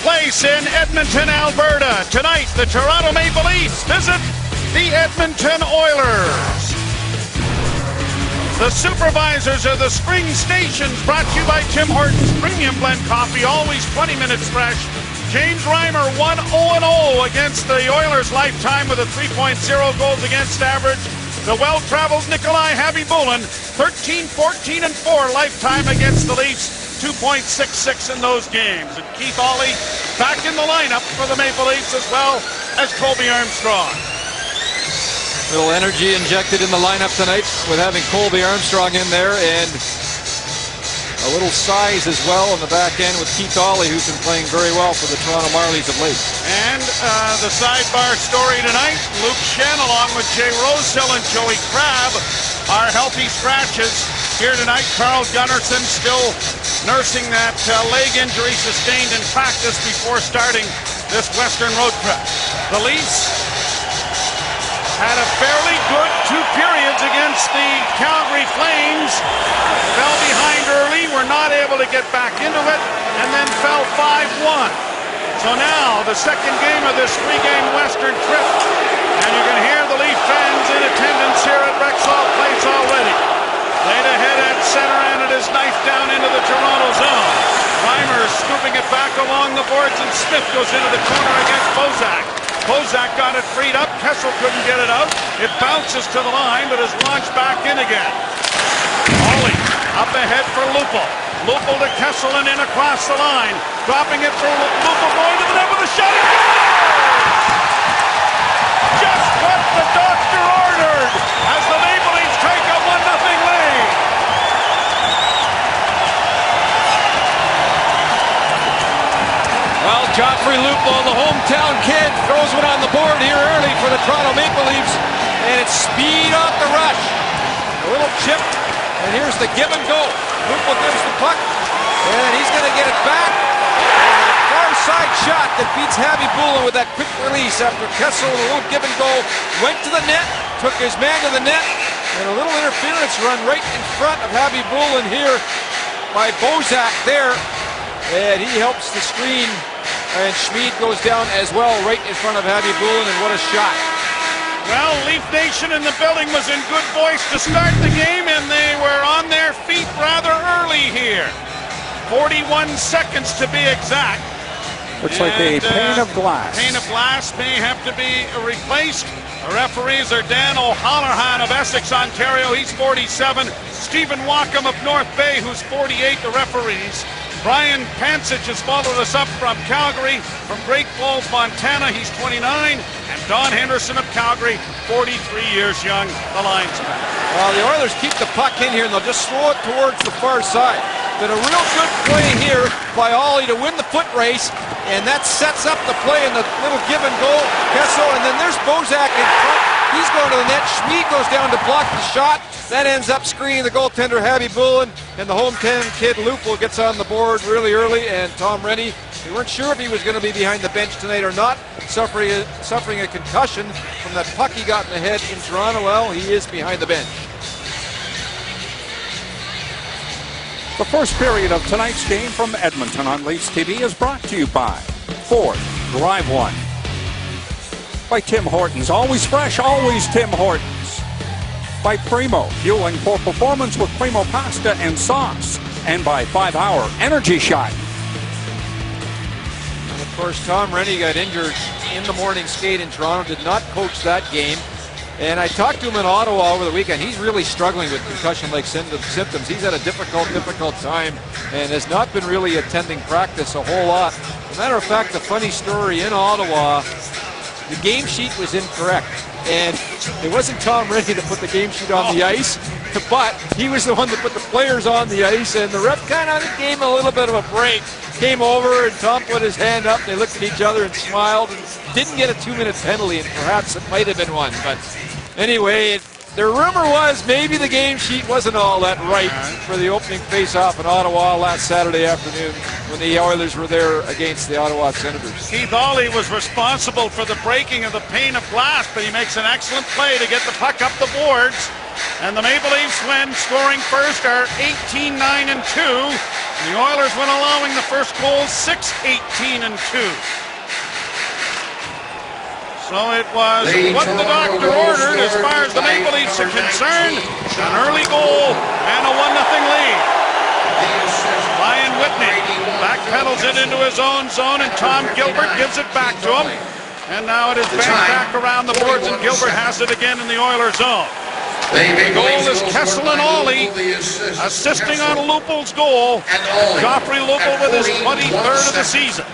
place in Edmonton, Alberta. Tonight, the Toronto Maple Leafs visit the Edmonton Oilers. The supervisors of the Spring Stations, brought to you by Tim Hortons Premium Blend Coffee, always 20 minutes fresh. James Reimer 1-0-0 against the Oilers lifetime with a 3.0 goals against average. The well-traveled Nikolai Habibulin 13-14-4 lifetime against the Leafs. 2.66 in those games. And Keith Aulley back in the lineup for the Maple Leafs as well as Colby Armstrong. Little energy injected in the lineup tonight with having Colby Armstrong in there, and a little size as well on the back end with Keith Aulley, who's been playing very well for the Toronto Marlies of late. And the sidebar story tonight, Luke Shen along with Jay Rosehill and Joey Crabb are healthy scratches here tonight. Carl Gunnarsson still nursing that leg injury sustained in practice before starting this Western road trip. The Leafs had a fairly good 2 periods against the Calgary Flames. Fell behind early, were not able to get back into it, and then fell 5-1. So now the second game of this 3-game Western trip, and you can hear the Leaf fans in attendance here at Rexall Place already. Laid ahead at center, and it is knifed down into the Toronto zone. Reimer scooping it back along the boards, and Smith goes into the corner against Bozak. Bozak got it freed up. Kessel couldn't get it out. It bounces to the line, but is launched back in again. Aulley up ahead for Lupul. Lupul to Kessel and in across the line. Dropping it for Lupul, going to the net with a shot. Just what the doctor ordered as the Maple Leafs take a 1-0 lead. Well, Joffrey Lupul, the hometown kid, throws one on the board here early for the Toronto Maple Leafs, and it's speed off the rush. A little chip, and here's the give and go. Lupul gives the puck, and he's going to get it back. Far side shot that beats Habibulin with that quick release after Kessel with a little give and go. Went to the net, took his man to the net, and a little interference run right in front of Habibulin here by Bozak there. And he helps the screen, and Schmid goes down as well right in front of Habibulin, and what a shot. Well, Leaf Nation in the building was in good voice to start the game, and they were on their feet rather early here. 41 seconds to be exact. Looks like a pane of glass. Pane of glass may have to be replaced. The referees are Dan O'Halloran of Essex, Ontario. He's 47. Stephen Wackham of North Bay, who's 48, the referees. Brian Pansich has followed us up from Calgary. From Great Falls, Montana, he's 29. And Don Henderson of Calgary, 43 years young, the linesman. Well, the Oilers keep the puck in here, and they'll just slow it towards the far side. But a real good play here by Aulley to win the foot race, and that sets up the play in the little give and go. Kessel, and then there's Bozak in front. He's going to the net. Schmid goes down to block the shot. That ends up screening the goaltender Habibulin, and the hometown kid Lupul gets on the board really early. And Tom Rennie, we weren't sure if he was going to be behind the bench tonight or not, suffering a concussion from that puck he got in the head in Toronto. Well, he is behind the bench. The first period of tonight's game from Edmonton on Leafs TV is brought to you by Ford Drive One, by Tim Hortons, always fresh, always Tim Hortons, by Primo, fueling for performance with Primo pasta and sauce, and by 5 Hour Energy Shot. And of course, Tom Rennie got injured in the morning skate in Toronto, did not coach that game. And I talked to him in Ottawa over the weekend. He's really struggling with concussion-like symptoms. He's had a difficult time and has not been really attending practice a whole lot. As a matter of fact, the funny story in Ottawa, the game sheet was incorrect. And it wasn't Tom Rennie that put the game sheet on the ice, but he was the one that put the players on the ice, and the ref kind of gave him a little bit of a break. Came over, and Tom put his hand up, they looked at each other and smiled, and didn't get a 2-minute penalty, and perhaps it might have been one. But anyway, the rumor was maybe the game sheet wasn't all that right for the opening face-off in Ottawa last Saturday afternoon when the Oilers were there against the Ottawa Senators. Keith Aulley was responsible for the breaking of the pane of glass, but he makes an excellent play to get the puck up the boards. And the Maple Leafs win, scoring first are 18-9-2. The Oilers went allowing the first goal 6-18-2. So it was what the doctor ordered as far as the Maple Leafs are concerned. An early goal and a 1-0 lead. Ryan Whitney backpedals it into his own zone, and Tom Gilbert gives it back to him. And now it is back around the boards, and Gilbert has it again in the Oilers zone. The goal is Kessel and Ollie assisting on Lupul's goal. Joffrey Lupul with his 23rd of the season.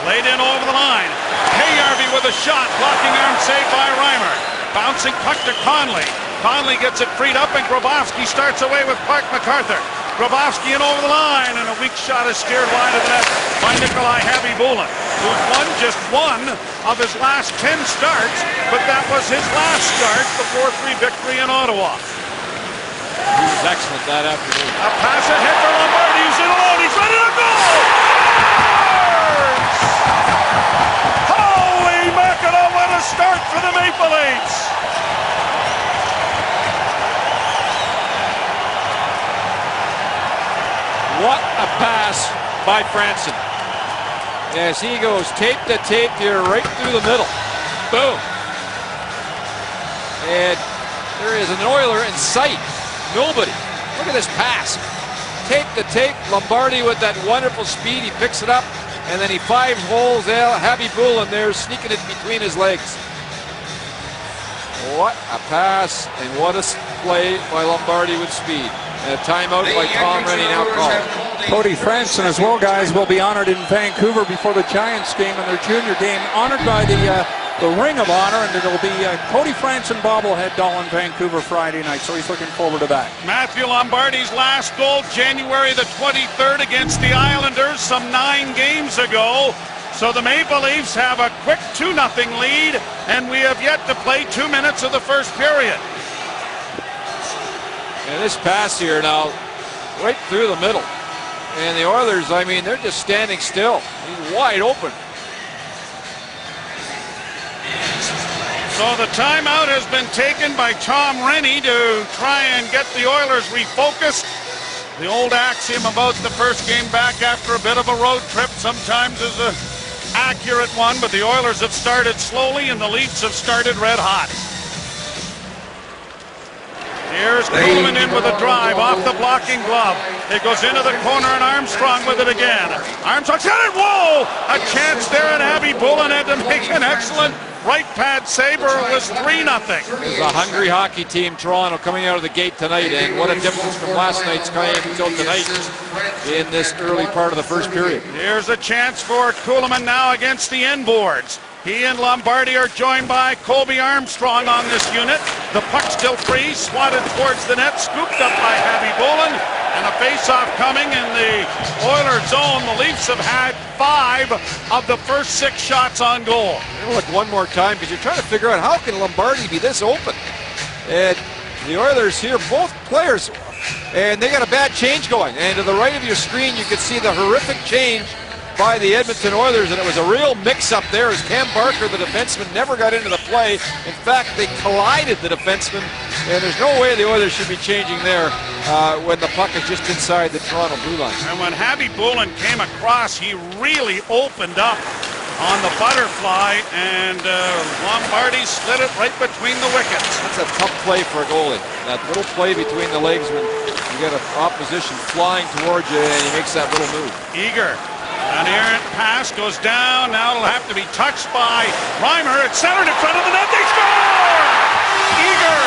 Laid in over the line. Payarvi with a shot, blocking arm save by Reimer. Bouncing puck to Conley. Conley gets it freed up, and Grabowski starts away with Clark MacArthur. Grabowski in over the line, and a weak shot is steered wide of the net by Nikolai Khabibulin, who's won just one of his last 10 starts, but that was his last start, the 4-3 victory in Ottawa. He was excellent that afternoon. A pass ahead for Lombardi, who's in alone. He's ready to go! Holy mackerel, what a start for the Maple Leafs! What a pass by Franson. As he goes tape to tape here right through the middle. Boom. And there is an Oiler in sight. Nobody. Look at this pass. Tape to tape. Lombardi with that wonderful speed. He picks it up, and then he fives holes. Khabibulin there sneaking it between his legs. What a pass, and what a play by Lombardi with speed. And a timeout by Tom Rennie now called. Cody Franson as well, guys, will be honored in Vancouver before the Giants game in their junior game. Honored by the Ring of Honor, and there will be a Cody Franson bobblehead doll in Vancouver Friday night, so he's looking forward to that. Matthew Lombardi's last goal, January the 23rd against the Islanders some 9 games ago. So the Maple Leafs have a quick 2-0 lead, and we have yet to play 2 minutes of the first period. And this pass here now, right through the middle. And the Oilers, I mean, they're just standing still. He's wide open. So the timeout has been taken by Tom Rennie to try and get the Oilers refocused. The old axiom about the first game back after a bit of a road trip sometimes is an accurate one, but the Oilers have started slowly and the Leafs have started red hot. Here's Kuhlman in with a drive off the blocking glove. It goes into the corner, and Armstrong with it again. Armstrong's got it. Whoa! A chance there, and Khabibulin had to make an excellent right pad save, or it was 3-0. There's a hungry hockey team, Toronto, coming out of the gate tonight, and what a difference from last night's game until tonight in this early part of the first period. Here's a chance for Kuhlman now against the inboards. He and Lombardi are joined by Colby Armstrong on this unit. The puck still free, swatted towards the net, scooped up by Khabibulin, and a face-off coming in the Oilers zone. The Leafs have had 5 of the first 6 shots on goal. Look one more time, because you're trying to figure out how can Lombardi be this open. And the Oilers here, both players, and they got a bad change going. And to the right of your screen, you can see the horrific change by the Edmonton Oilers, and it was a real mix-up there as Cam Barker, the defenseman, never got into the play. In fact, they collided, the defenseman, and there's no way the Oilers should be changing there when the puck is just inside the Toronto blue line. And when Khabibulin came across, he really opened up on the butterfly, and Lombardi slid it right between the wickets. That's a tough play for a goalie. That little play between the legs when you get an opposition flying towards you and he makes that little move. Eager. An errant pass goes down. Now it'll have to be touched by Reimer. It's centered in front of the net. They score! Eager.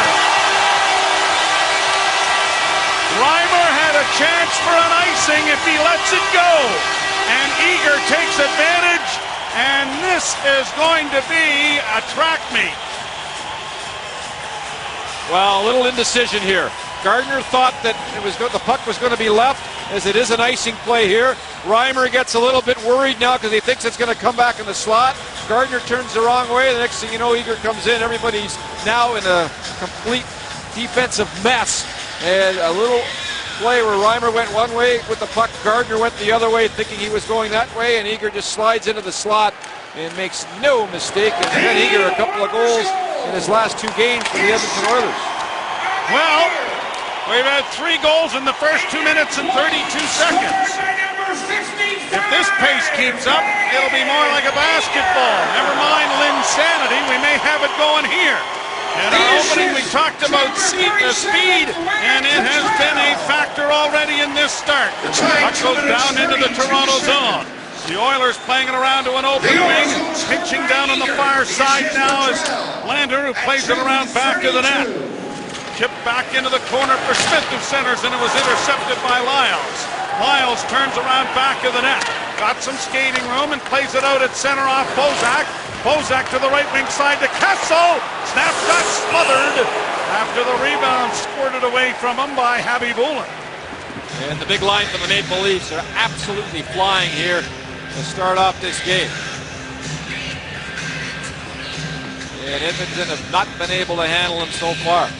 Reimer had a chance for an icing if he lets it go. And Eager takes advantage. And this is going to be a track meet. Well, a little indecision here. Gardner thought that the puck was going to be left, as it is an icing play here. Reimer gets a little bit worried now because he thinks it's going to come back in the slot. Gardner turns the wrong way. The next thing you know, Eager comes in. Everybody's now in a complete defensive mess. And a little play where Reimer went one way with the puck. Gardner went the other way thinking he was going that way, and Eager just slides into the slot and makes no mistake. And then Eager, a couple of goals in his last 2 games for the Edmonton Oilers. Well, We've had 3 goals in the first 2 minutes and 32 seconds. If this pace keeps up, it'll be more like a basketball. Never mind Linsanity, we may have it going here. In our opening, we talked about speed, and it has been a factor already in this start. Puck goes down into the Toronto zone. The Oilers playing it around to an open wing, pitching down on the far side now is Lander, who plays it around back of the net. Tipped back into the corner for Smith, who centers, and it was intercepted by Lyles. Lyles turns around back of the net. Got some skating room and plays it out at center off Bozak. Bozak to the right wing side to Kessel. Snap shot smothered after the rebound squirted away from him by Habibulin. And the big line for the Maple Leafs are absolutely flying here to start off this game. And Edmonton have not been able to handle him so far.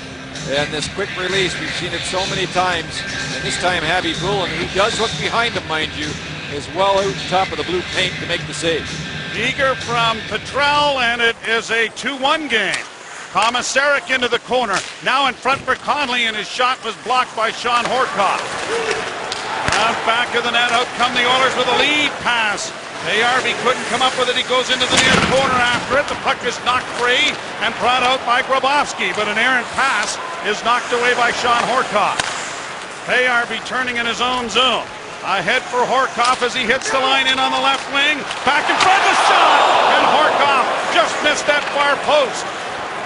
And this quick release, we've seen it so many times. And this time, Habibulin, who does look behind him, mind you, is well out top of the blue paint to make the save. Eager from Petrel, and it is a 2-1 game. Komisarek into the corner. Now in front for Conley, and his shot was blocked by Sean Horcoff. Around back of the net, out come the Oilers with a lead pass. ARB couldn't come up with it. He goes into the near corner after it. The puck is knocked free and brought out by Grabowski, but an errant pass is knocked away by Sean Horcoff. ARB turning in his own zone. Ahead for Horcoff as he hits the line in on the left wing. Back in front of the shot! And Horcoff just missed that far post.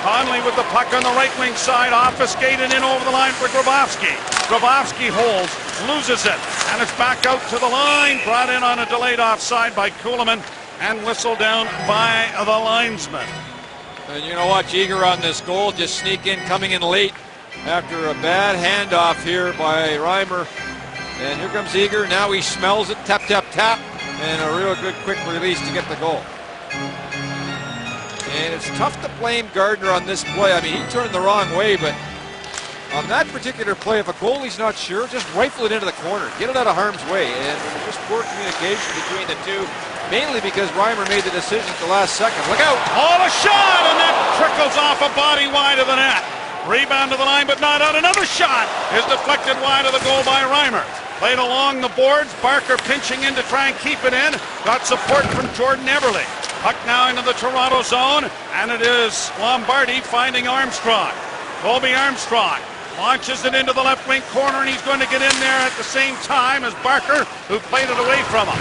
Conley with the puck on the right wing side, obfuscated in over the line for Grabowski. Grabowski holds, loses it, and it's back out to the line. Brought in on a delayed offside by Kuhlman and whistled down by the linesman. And you know what, Eager on this goal, just sneak in, coming in late after a bad handoff here by Reimer. And here comes Eager. Now he smells it. Tap, tap, tap. And a real good quick release to get the goal. And it's tough to blame Gardner on this play. I mean, he turned the wrong way, but on that particular play, if a goalie's not sure, just rifle it into the corner. Get it out of harm's way. And just poor communication between the two, mainly because Reimer made the decision at the last second. Look out! Oh, a shot! And that trickles off a body wide of the net. Rebound to the line, but not out. Another shot is deflected wide of the goal by Reimer. Played along the boards. Barker pinching in to try and keep it in. Got support from Jordan Eberle. Puck now into the Toronto zone, and it is Lombardi finding Armstrong. Colby Armstrong launches it into the left wing corner, and he's going to get in there at the same time as Barker, who played it away from him.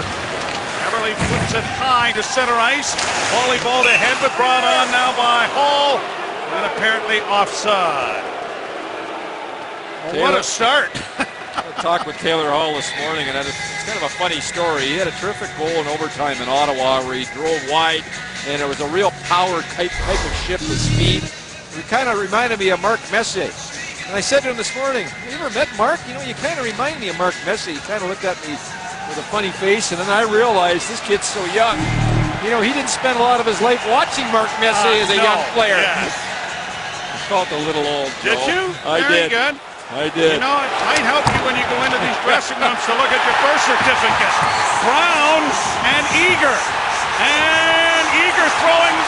Eberle puts it high to center ice. Volleyball ahead, but brought on now by Hall, and apparently offside. Well, what a start. I talked with Taylor Hall this morning, and it's kind of a funny story. He had a terrific goal in overtime in Ottawa where he drove wide, and it was a real power type of shift with speed. It kind of reminded me of Mark Messier. And I said to him this morning, have you ever met Mark? You know, you kind of remind me of Mark Messier. He kind of looked at me with a funny face, and then I realized this kid's so young. You know, he didn't spend a lot of his life watching Mark Messier as a young player. Yes. I felt a little old, Joe. Did you? I Very did. good. I did. You know, it might help you when you go into these dressing rooms to look at your birth certificate. Brown and Eager. And Eager throwing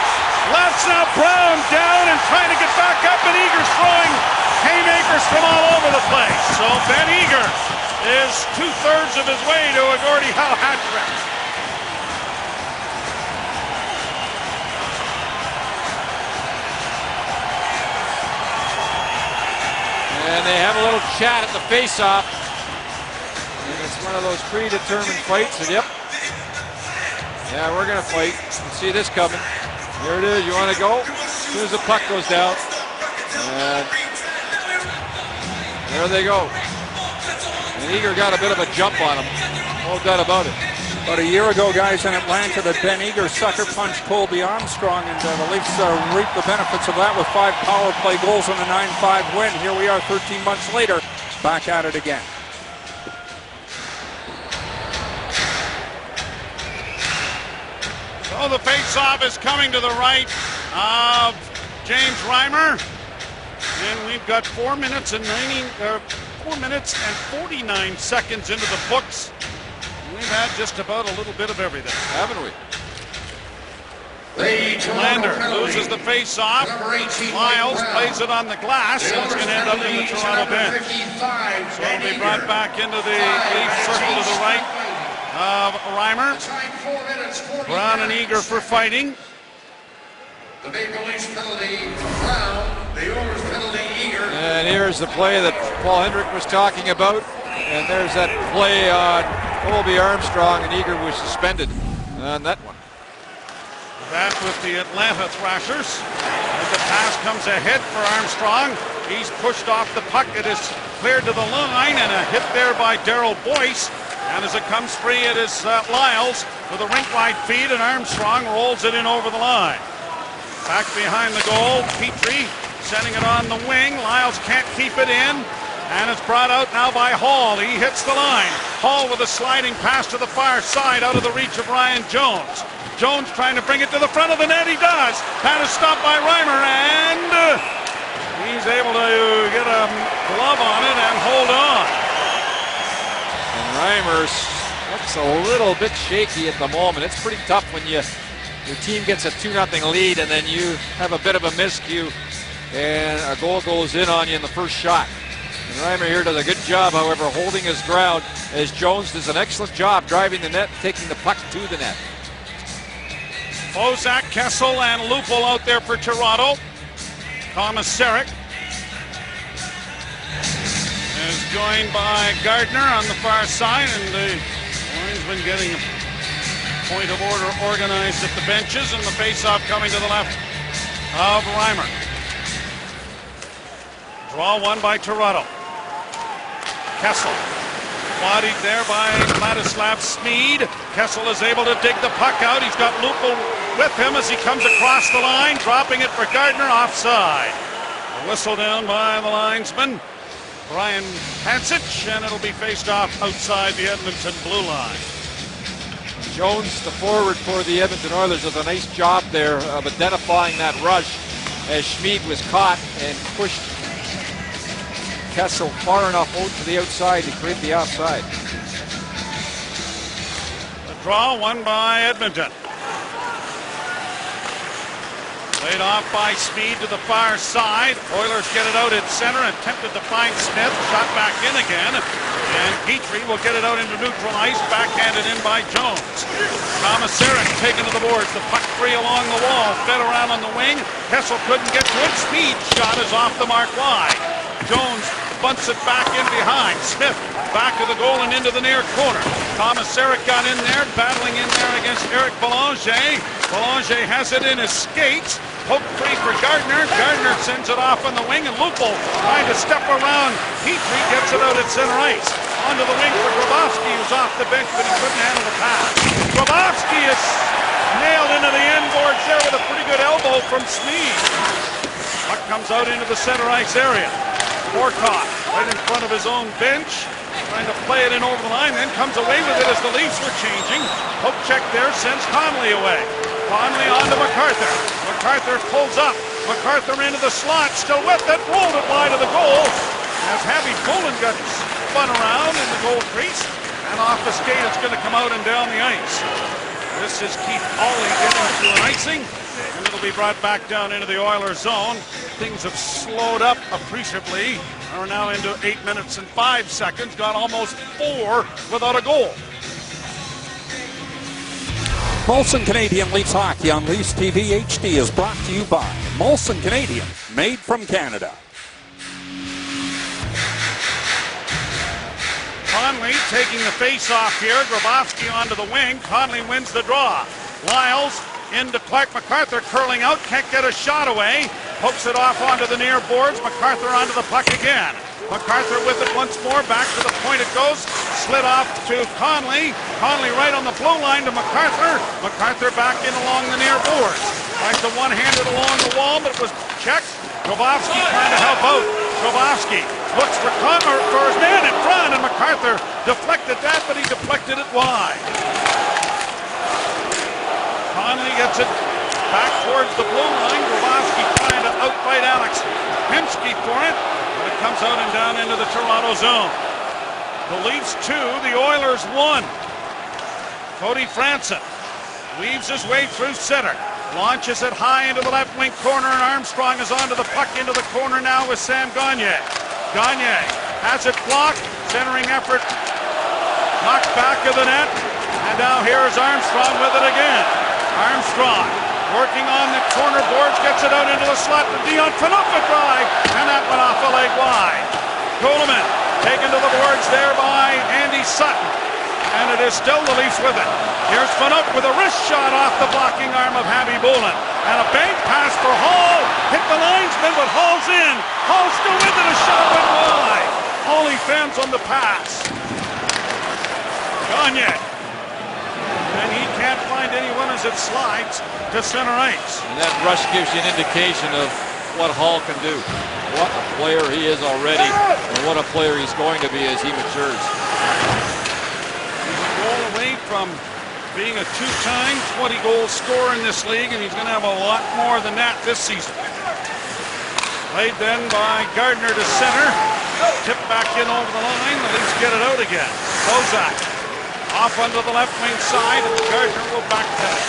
left, now Brown down and trying to get back up, and Eager's throwing haymakers from all over the place. So Ben Eager is 2/3 of his way to a Gordie Howe hat trick. And they have a little chat at the face-off. And it's one of those predetermined fights. And yep. Yeah, we're going to fight. You can see this coming. Here it is. You want to go? As soon as the puck goes down. And there they go. And Eager got a bit of a jump on him. No doubt about it. About a year ago, guys, in Atlanta, that Ben Eager sucker punched Colby Armstrong, and the Leafs reaped the benefits of that with 5 power play goals and a 9-5 win. Here we are 13 months later, back at it again. So the face-off is coming to the right of James Reimer. And we've got 4 minutes and 49 seconds into the books. We've had just about a little bit of everything, Haven't we? Lander loses the face-off. Lyles plays it on the glass, and it's going to end up in the Toronto bench. So it'll be brought back into the Leaf circle to the right of Reimer. Brown and eager for fighting. The Maple Leafs penalty, Brown. The Oilers penalty, eager. And here's the play that Paul Hendrick was talking about. And there's that play on Colby Armstrong, and Eager was suspended on that one. Back with the Atlanta Thrashers. As the pass comes ahead for Armstrong. He's pushed off the puck. It is cleared to the line, and a hit there by Darryl Boyce. And as it comes free, it is Lyles with a rink-wide feed, and Armstrong rolls it in over the line. Back behind the goal, Petrie sending it on the wing. Lyles can't keep it in, and it's brought out now by Hall. He hits the line. Hall with a sliding pass to the far side, out of the reach of Ryan Jones. Jones trying to bring it to the front of the net. He does. That is stopped by Reimer, and he's able to get a glove on it and hold on. And Reimer looks a little bit shaky at the moment. It's pretty tough when your team gets a 2-0 lead and then you have a bit of a miscue and a goal goes in on you in the first shot. And Reimer here does a good job, however, holding his ground, as Jones does an excellent job driving the net, taking the puck to the net. Bozak, Kessel, and Lupul out there for Toronto. Thomas Sarek is joined by Gardner on the far side, and the linesman getting a point of order organized at the benches, and the face-off coming to the left of Reimer. Draw one by Toronto. Kessel bodied there by Vladislav Smeed. Kessel is able to dig the puck out. He's got Lupul with him as he comes across the line, dropping it for Gardner, offside. A whistle down by the linesman, Brian Hansich, and it'll be faced off outside the Edmonton blue line. Jones, the forward for the Edmonton Oilers, does a nice job there of identifying that rush as Schmid was caught and pushed Kessel far enough out to the outside to create the offside. The draw won by Edmonton. Laid off by Speed to the far side. Oilers get it out at center, attempted to find Smith, shot back in again, and Petrie will get it out into neutral ice, backhanded in by Jones. Thomas Sarek taken to the boards, the puck free along the wall, fed around on the wing. Kessel couldn't get to it. Speed's shot is off the mark wide. Jones bunts it back in behind. Smith back of the goal and into the near corner. Thomas Sarek got in there, battling in there against Eric Belanger. Belanger has it in his skates. Poke free for Gardner. Gardner sends it off on the wing, and Lupul trying to step around. Petrie gets it out at center ice. Onto the wing for Grabowski, who's off the bench, but he couldn't handle the pass. Grabowski is nailed into the end boards there with a pretty good elbow from Smeed. Puck comes out into the center ice area. Horcoff right in front of his own bench, trying to play it in over the line, then comes away with it as the Leafs were changing. Poke check there, sends Conley away. Conley on to MacArthur. MacArthur pulls up. MacArthur into the slot, still with it, rolled it wide of the goal. As Harvey Poland got spun around in the goal crease, and off the skate it's going to come out and down the ice. This is Keith Hawley getting to an icing, and it'll be brought back down into the Oilers zone. Things have slowed up appreciably. Are now into 8 minutes and 5 seconds. Got almost 4 without a goal. Molson Canadian Leafs Hockey on Leafs TV HD is brought to you by Molson Canadian, made from Canada. Conley taking the face-off here. Grabowski onto the wing. Conley wins the draw. Lyles into Clark MacArthur, curling out, can't get a shot away. Pokes it off onto the near boards. MacArthur onto the puck again. MacArthur with it once more, back to the point it goes. Slid off to Conley. Conley right on the blue line to MacArthur. MacArthur back in along the near boards. Tries to one-handed along the wall, but it was checked. Grabowski trying to help out. Grabowski looks for his man in front, and MacArthur deflected that, but he deflected it wide. Conley gets it back towards the blue line. Grabowski trying to outfight Alex Hemsky for it, but it comes out and down into the Toronto zone. The Leafs 2, the Oilers 1. Cody Franson weaves his way through center. Launches it high into the left wing corner, and Armstrong is onto the puck into the corner now with Sam Gagner. Gagner has it blocked. Centering effort knocked back of the net. And now here's Armstrong with it again. Armstrong working on the corner boards, gets it out into the slot to Dion Phaneuf, a drive, and that went off a leg wide. Kuhlman taken to the boards there by Andy Sutton, and it is still the Leafs with it. Here's Phaneuf with a wrist shot off the blocking arm of Harvey Bullen, and a bank pass for Hall, hit the linesman, but Hall's in. Hall still with it, a shot went wide. Holy fans on the pass. Gagner. And he can't find anyone as it slides to center ice. And that rush gives you an indication of what Hall can do. What a player he is already, and what a player he's going to be as he matures. He's a goal away from being a two-time 20-goal scorer in this league, and he's going to have a lot more than that this season. Played then by Gardner to center. Tipped back in over the line. The Leafs get it out again. Bozak off onto the left wing side, and Gardner will back to it.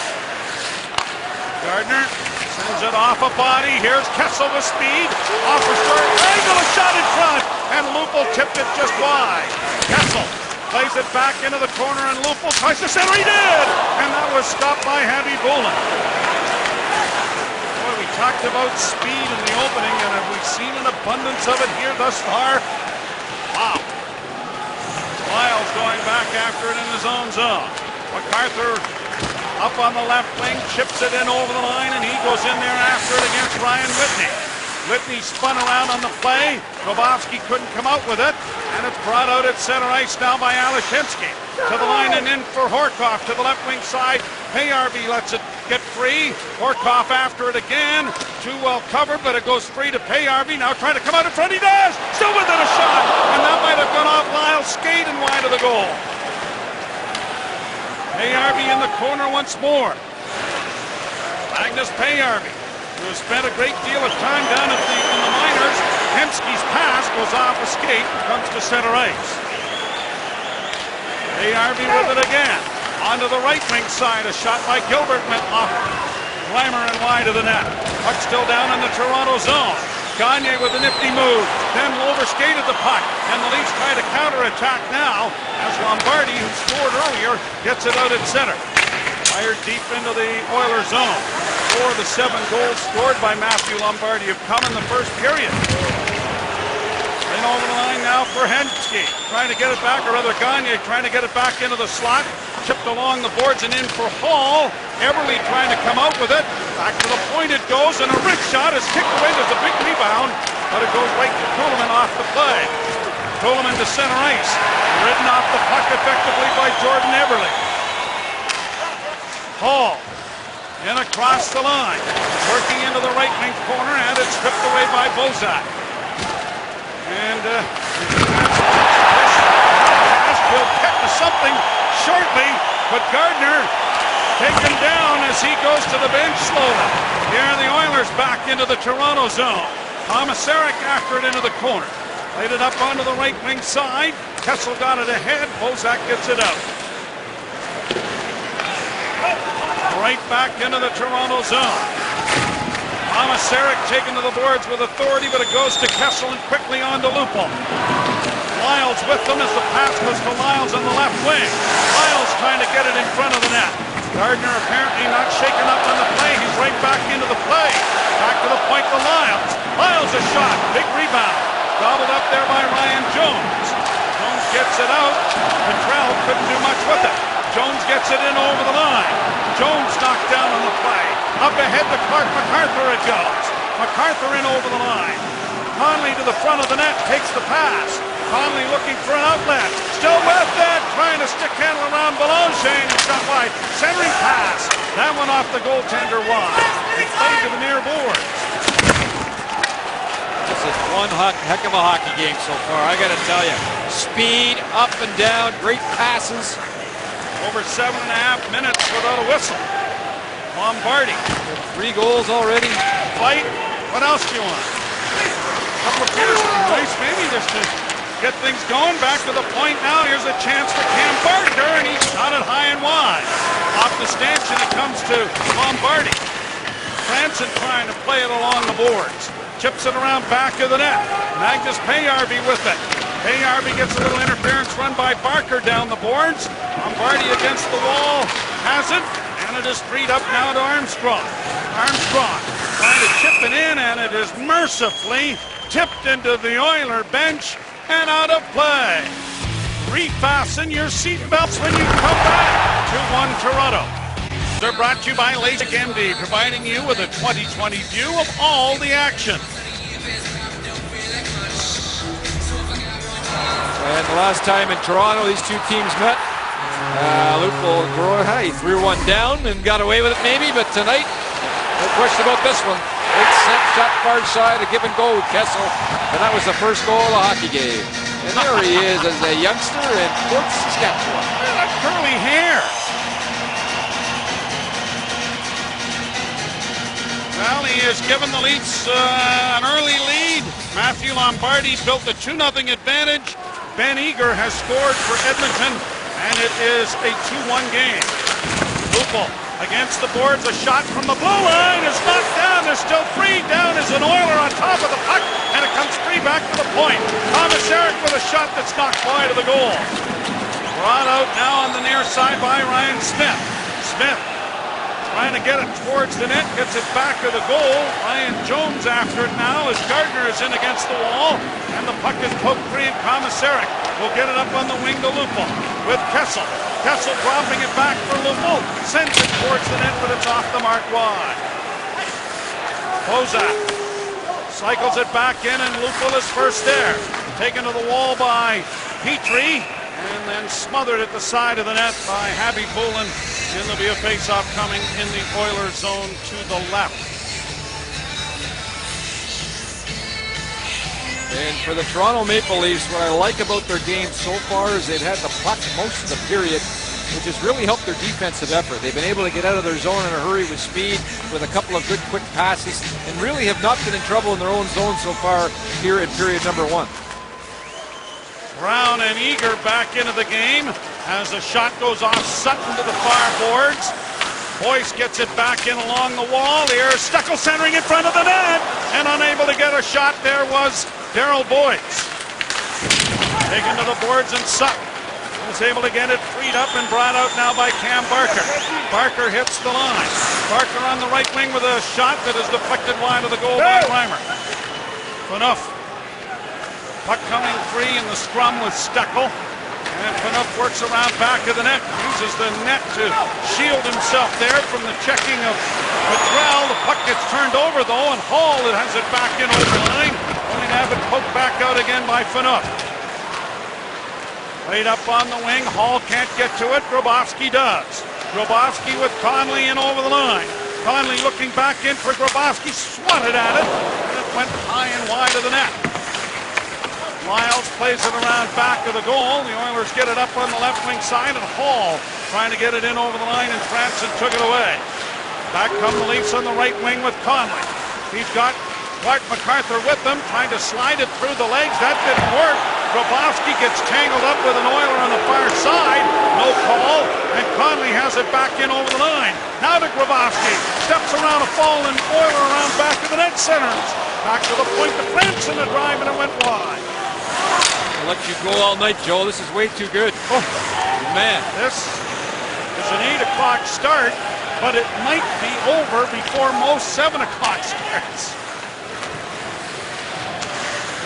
Gardner sends it off a body. Here's Kessel with speed. Off a short angle, a shot in front, and Lupul tipped it just wide. Kessel plays it back into the corner, and Lupul tries to center. He did! And that was stopped by Harvey Bullen. Boy, we talked about speed in the opening, and have we seen an abundance of it here thus far? Wow. Lyles going back after it in his own zone. MacArthur up on the left wing, chips it in over the line, and he goes in there after it against Ryan Whitney. Whitney spun around on the play. Grabowski couldn't come out with it, and it's brought out at center ice now by Alashinsky. To the line and in for Horkoff to the left wing side. Payarby lets it get free. Horkoff after it again. Too well covered, but it goes free to Payarby. Now trying to come out in front. He does! Still within a shot! And that might have gone off Lyle's skate and wide of the goal. Payarby in the corner once more. Magnus Payarby, who has spent a great deal of time down in the minors. Hemsky's pass goes off a skate and comes to center ice. Payarby with it again. Onto the right wing side. A shot by Gilbert went off Reimer and wide of the net. Puck still down in the Toronto zone. Gagner with a nifty move. Then overskated the puck. And the Leafs try to counterattack now as Lombardi, who scored earlier, gets it out at center. Fired deep into the Oilers zone. 4 of the 7 goals scored by Matthew Lombardi have come in the first period. In over the line now for Hemsky. Trying to get it back, or rather Gagner trying to get it back into the slot. Tipped along the boards and in for Hall. Everly trying to come out with it. Back to the point it goes, and a wrist shot is kicked away. There's a big rebound, but it goes right to Kuhlman off the play. Kuhlman to center ice. Ridden off the puck effectively by Jordan Everly. Hall in across the line. Working into the right wing corner, and it's stripped away by Bozak. And will get to something shortly, but Gardner taken down as he goes to the bench slowly. Here are the Oilers back into the Toronto zone. Komisarek after it into the corner. Played it up onto the right wing side. Kessel got it ahead. Bozak gets it out. Right back into the Toronto zone. Komisarek taken to the boards with authority, but it goes to Kessel and quickly on to Lupul. Lyles with them as the pass goes to Lyles on the left wing. Lyles trying to get it in front of the net. Gardner apparently not shaken up on the play. He's right back into the play. Back to the point to Lyles. Lyles a shot. Big rebound. Gobbled up there by Ryan Jones. Jones gets it out. Petrell couldn't do much with it. Jones gets it in over the line. Jones knocked down on the play. Up ahead to Clark MacArthur it goes. MacArthur in over the line. Conley to the front of the net, takes the pass. Conley looking for an outlet. Still with that, trying to stick handle around Belanger, and shot wide. Centering pass. That one off the goaltender wide. He played to the near board. This is one heck of a hockey game so far, I gotta tell you. Speed, up and down, great passes. Over 7.5 minutes without a whistle. Lombardi. 3 goals already. Fight. What else do you want? A couple of years would be nice, maybe just to get things going. Back to the point now. Here's a chance for Cam Barker, and he shot it high and wide. Off the stanchion, it comes to Lombardi. Franson trying to play it along the boards. Chips it around back of the net. Magnus Payarby with it. Payarby gets a little interference run by Barker down the boards. Lombardi against the wall. Has it. And it is freed up now to Armstrong. Armstrong trying to chip it in, and it is mercifully tipped into the Oiler bench and out of play. Refasten your seatbelts when you come back. 2-1 Toronto. They're brought to you by LASIK MD, providing you with a 20/20 view of all the action. And the last time in Toronto, these two teams met, Lupul he threw one down and got away with it maybe, but tonight, no question about this one. Big snap shot far side, a give and go with Kessel, and that was the first goal of the hockey game. And there he is as a youngster in Fort Saskatchewan. Look at that curly hair. Well, he has given the Leafs an early lead. Matthew Lombardi built a 2-0 advantage. Ben Eager has scored for Edmonton, and it is a 2-1 game. Lupul against the boards, a shot from the blue line is knocked down. They're still free. Down is an Oiler on top of the puck, and it comes free back to the point. Thomas Eric with a shot that's knocked wide of the goal. Brought out now on the near side by Ryan Smith. Smith trying to get it towards the net, gets it back to the goal. Ryan Jones after it now as Gardner is in against the wall, and the puck is poked free, and Komisarek will get it up on the wing to Lupul with Kessel. Kessel dropping it back for Lupul, sends it towards the net, but it's off the mark wide. Bozak cycles it back in, and Lupul is first there. Taken to the wall by Petrie, and then smothered at the side of the net by Habby Bullen. And there'll be a face-off coming in the Oilers zone to the left. And for the Toronto Maple Leafs, what I like about their game so far is they've had the puck most of the period, which has really helped their defensive effort. They've been able to get out of their zone in a hurry with speed, with a couple of good quick passes, and really have not been in trouble in their own zone so far here in period number 1. Brown and Eager back into the game as the shot goes off Sutton to the far boards. Boyce gets it back in along the wall. Here's Steckel centering in front of the net, and unable to get a shot there was Darryl Boyce. Taken to the boards, and Sutton was able to get it freed up and brought out now by Cam Barker. Barker hits the line. Barker on the right wing with a shot that is deflected wide of the goal by Reimer. Enough. Puck coming free in the scrum with Steckel. And Phaneuf works around back of the net. Uses the net to shield himself there from the checking of Petrell. The puck gets turned over though, and Hall has it back in over the line. Only to have it poked back out again by Phaneuf. Laid up on the wing. Hall can't get to it. Grabowski does. Grabowski with Conley in over the line. Conley looking back in for Grabowski. Swatted at it. And it went high and wide of the net. Lyles plays it around back of the goal. The Oilers get it up on the left wing side, and Hall trying to get it in over the line, and Franson took it away. Back come the Leafs on the right wing with Conley. He's got Clark MacArthur with them, trying to slide it through the legs. That didn't work. Grabowski gets tangled up with an Oiler on the far side. No call, and Conley has it back in over the line. Now to Grabowski. Steps around a fallen Oiler around back of the net, centers. Back to the point to Franson, a drive, and it went wide. I'll let you go all night, Joe. This is way too good. Oh, man. This is an 8 o'clock start, but it might be over before most 7 o'clock starts.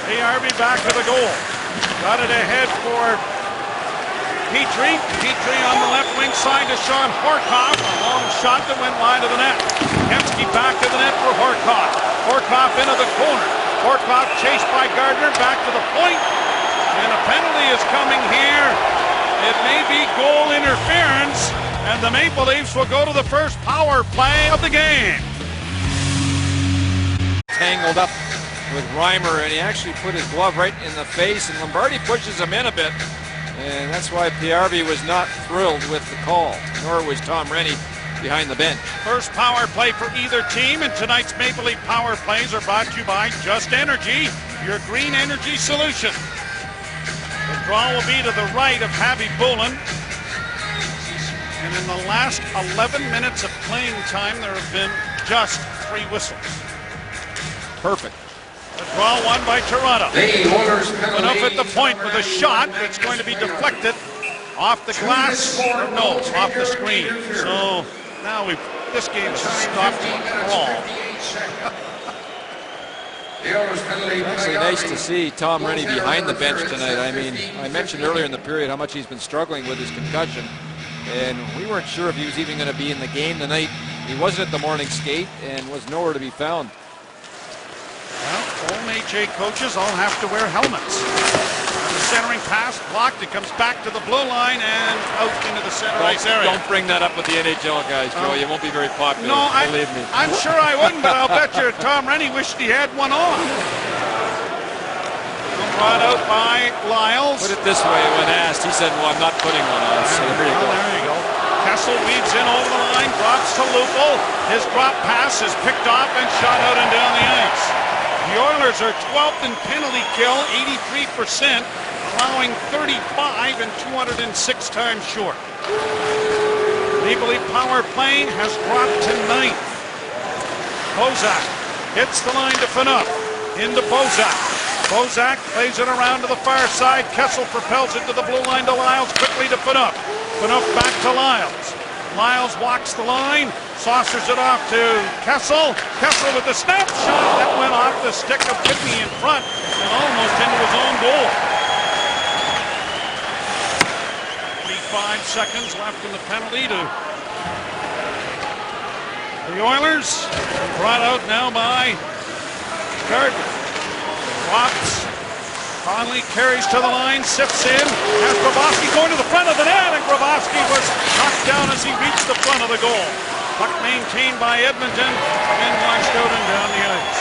Payarby back to the goal. Got it ahead for Petrie. Petrie on the left wing side to Sean Horkoff. A long shot that went wide of the net. Kemsky back to the net for Horkoff. Horkoff into the corner. Horkoff chased by Gardner back to the point. And a penalty is coming here. It may be goal interference. And the Maple Leafs will go to the first power play of the game. Tangled up with Reimer, and he actually put his glove right in the face, and Lombardi pushes him in a bit. And that's why Payarby was not thrilled with the call, nor was Tom Rennie behind the bench. First power play for either team, and tonight's Maple Leaf power plays are brought to you by Just Energy, your green energy solution. The draw will be to the right of Habby Bullen. And in the last 11 minutes of playing time, there have been just 3 whistles. Perfect. A draw won by Toronto. The Oilers penalty. Enough at the point with a shot that's going to be deflected off the glass. No, off the screen. So now this game's stopped to a crawl. Actually, nice to see Tom Rennie behind the bench tonight. I mean, I mentioned earlier in the period how much he's been struggling with his concussion, and we weren't sure if he was even going to be in the game tonight. He wasn't at the morning skate and was nowhere to be found. Well, all AJ coaches all have to wear helmets. The centering pass blocked. It comes back to the blue line and out into the center ice area. Don't bring that up with the NHL guys, Joe. You won't be very popular. No, believe me. I'm sure I wouldn't, but I'll bet you Tom Rennie wished he had one on. Brought out by Lyles. Put it this way, when asked, he said, well, I'm not putting one on. So there you go. There you go. Kessel weaves in over the line, drops to Lupul. His drop pass is picked off and shot out and down the ice. The Oilers are 12th in penalty kill, 83%, allowing 35 and 206 times short. Maple Leaf power play has dropped to 9th. Bozak hits the line to Phaneuf. Into Bozak. Bozak plays it around to the far side. Kessel propels it to the blue line to Lyles, quickly to Phaneuf. Phaneuf back to Lyles. Lyles walks the line, saucers it off to Kessel. Kessel with the snap shot that went off the stick of Whitney in front and almost into his own goal. 45 seconds left in the penalty to the Oilers. Brought out now by Gardner. Drops. Conley carries to the line, sifts in, has Grabowski going to the front of the net, and Grabowski was knocked down as he reached the front of the goal. Puck maintained by Edmonton, and launched out and down the ice.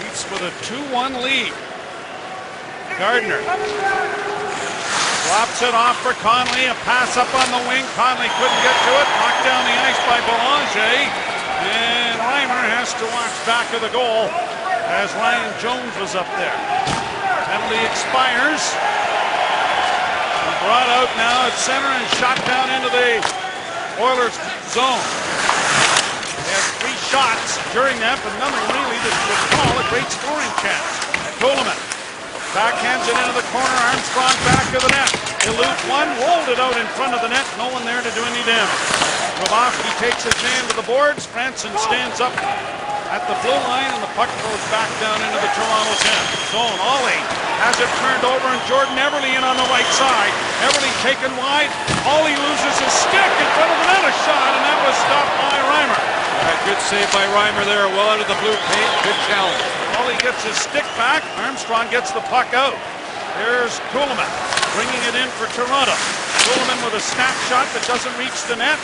Leafs with a 2-1 lead. Gardner drops it off for Conley, a pass up on the wing. Conley couldn't get to it, knocked down the ice by Belanger. And Reimer has to watch back of the goal as Ryan Jones was up there. Penalty expires. Brought out now at center and shot down into the Oilers zone. They had 3 shots during that, but nothing really that would call a great scoring chance. Coleman backhands it into the corner. Armstrong back to the net. Eludes one, rolled it out in front of the net. No one there to do any damage. Grabowski takes his man to the boards. Franson stands up at the blue line, and the puck goes back down into the Toronto zone. Ollie has it turned over, and Jordan Everly in on the right side. Everly taken wide. Ollie loses his stick in front of another shot, and that was stopped by Reimer. Good save by Reimer there, well out of the blue paint. Good challenge. Ollie gets his stick back. Armstrong gets the puck out. Here's Kuhlman bringing it in for Toronto. Kuhlman with a snapshot that doesn't reach the net.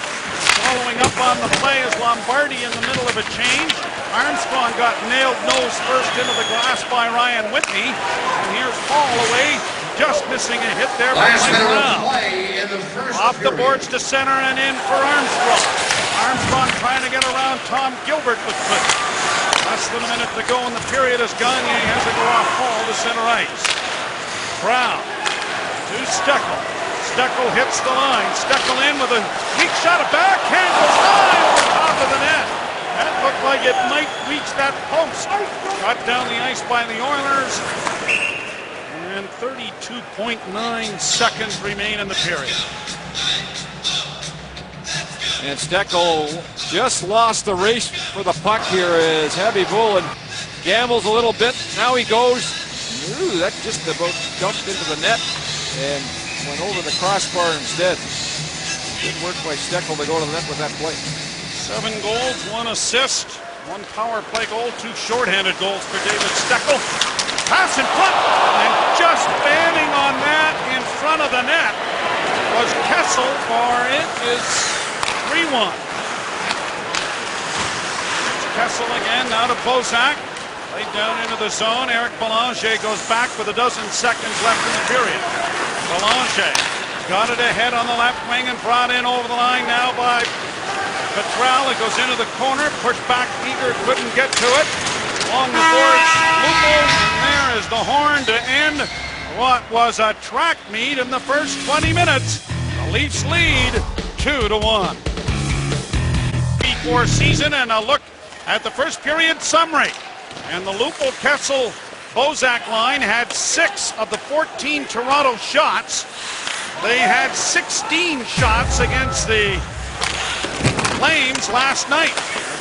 Following up on the play is Lombardi in the middle of a change. Armstrong got nailed nose first into the glass by Ryan Whitney. And here's Paul away, just missing a hit there by Mike Brown. Off the boards to center and in for Armstrong. Armstrong trying to get around Tom Gilbert, but couldn't. Less than a minute to go in the period as Gagne has to go off Paul to center ice. Brown to Steckel. Steckel hits the line. Steckel in with a weak shot. A backhand goes high over top of the net. That looked like it might reach that post. Got down the ice by the Oilers. And 32.9 seconds remain in the period. And Steckel just lost the race for the puck here as Happy Bullen gambles a little bit. Now he goes. Ooh, that just about dumped into the net and went over the crossbar instead. Good work by Steckel to go to the net with that play. 7 goals, 1 assist, 1 power play goal, 2 shorthanded goals for David Steckel. Pass in front, and just banding on that in front of the net was Kessel, for it is 3-1. Kessel again, now to Bozak. Laid down into the zone. Eric Belanger goes back with a dozen seconds left in the period. Belanger got it ahead on the left wing and brought in over the line now by Petrel. It goes into the corner, pushed back. Eager couldn't get to it. Along the boards, Lupul, and there is the horn to end what was a track meet in the first 20 minutes. The Leafs lead 2-1. 2024 season, and a look at the first period summary. And the Lupul-Kessel-Bozak line had 6 of the 14 Toronto shots. They had 16 shots against the Flames last night.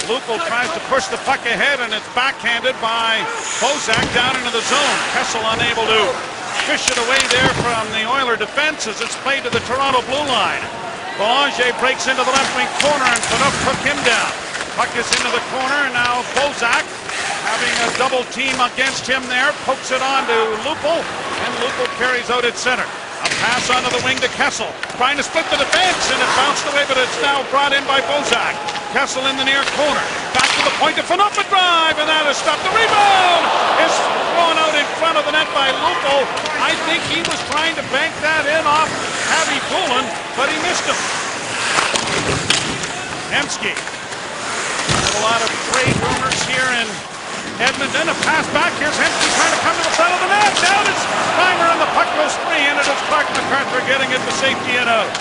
Lupul tries to push the puck ahead, and it's backhanded by Bozak down into the zone. Kessel unable to fish it away there from the Oiler defense as it's played to the Toronto blue line. Belanger breaks into the left wing corner, and Phaneuf took him down. Puck is into the corner, and now Bozak, having a double team against him there, pokes it on to Lupul, and Lupul carries out at center. A pass onto the wing to Kessel, trying to split the defense, and it bounced away, but it's now brought in by Bozak. Kessel in the near corner, back to the point to Phaneuf, a drive, and that is stopped. The rebound is thrown out in front of the net by Lupul. I think he was trying to bank that in off Harvey Bullen, but he missed him. Hemsky. A lot of trade rumors here in Edmonton. A pass back. Here's Hemsky trying to come to the front of the net. Down is Reimer, and the puck goes free, and it is Clark MacArthur getting it to safety and out.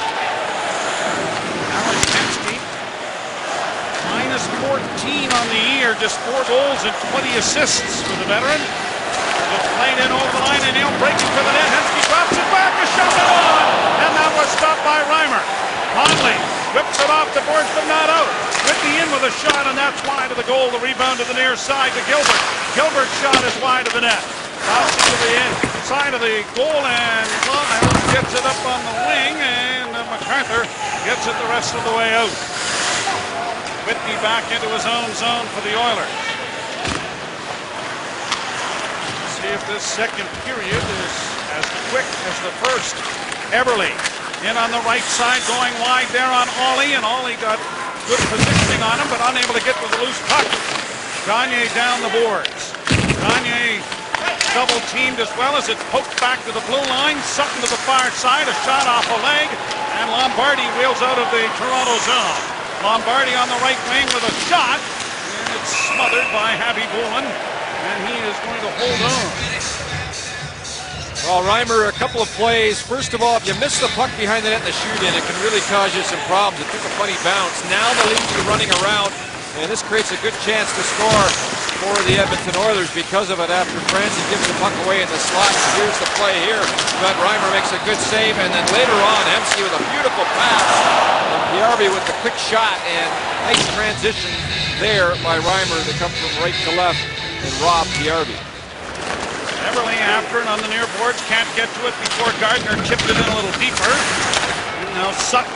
Alex Hemsky, minus 14 on the year, just 4 goals and 20 assists for the veteran. It's played in over the line, and he'll break it for the net. Hemsky drops it back, a shot on, and that was stopped by Reimer. Conley whips it off the boards, but not out. Whitney in with a shot, and that's wide of the goal. The rebound to the near side to Gilbert. Gilbert's shot is wide of the net. Bounces to the inside of the goal, and Lyles gets it up on the wing, and MacArthur gets it the rest of the way out. Whitney back into his own zone for the Oilers. See if this second period is as quick as the first. Eberle in on the right side, going wide there on Ollie, and Ollie got good positioning on him, but unable to get to the loose puck. Gagne down the boards. Gagne double teamed as well as it's poked back to the blue line. Sutton to the far side, a shot off a leg, and Lombardi wheels out of the Toronto zone. Lombardi on the right wing with a shot, and it's smothered by Harvey Bullen, and he is going to hold on. Well, Reimer, a couple of plays. First of all, if you miss the puck behind the net in the shoot-in, it can really cause you some problems. It took a funny bounce. Now the leads you running around, and this creates a good chance to score for the Edmonton Oilers because of it after Francie gives the puck away in the slot. Here's the play here, but Reimer makes a good save, and then later on, Hemsky with a beautiful pass, and Piarvi with the quick shot, and nice transition there by Reimer to come from right to left and rob Piarvi. Eberle after it on the near boards, can't get to it before Gardner chipped it in a little deeper. And now Sutton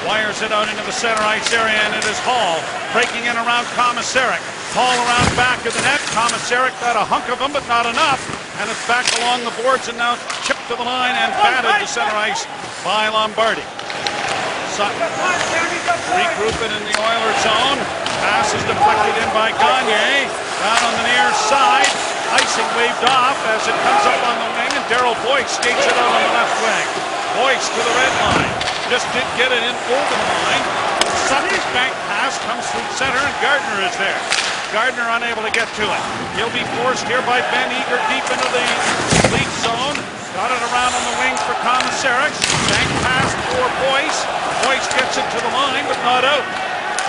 wires it out into the center ice area, and it is Hall breaking in around Komisarek. Hall around back of the net. Komisarek got a hunk of him, but not enough. And it's back along the boards, and now chipped to the line and batted to center ice by Lombardi. Sutton regrouping in the Oilers zone. Pass is deflected in by Gagne. Down on the near side. Icing waved off as it comes up on the wing, and Darryl Boyce skates it out on the left wing. Boyce to the red line. Just did get it in over the line. Sutton's bank pass comes through center, and Gardner is there. Gardner unable to get to it. He'll be forced here by Ben Eager deep into the lead zone. Got it around on the wing for Komisarek. Bank pass for Boyce. Boyce gets it to the line, but not out.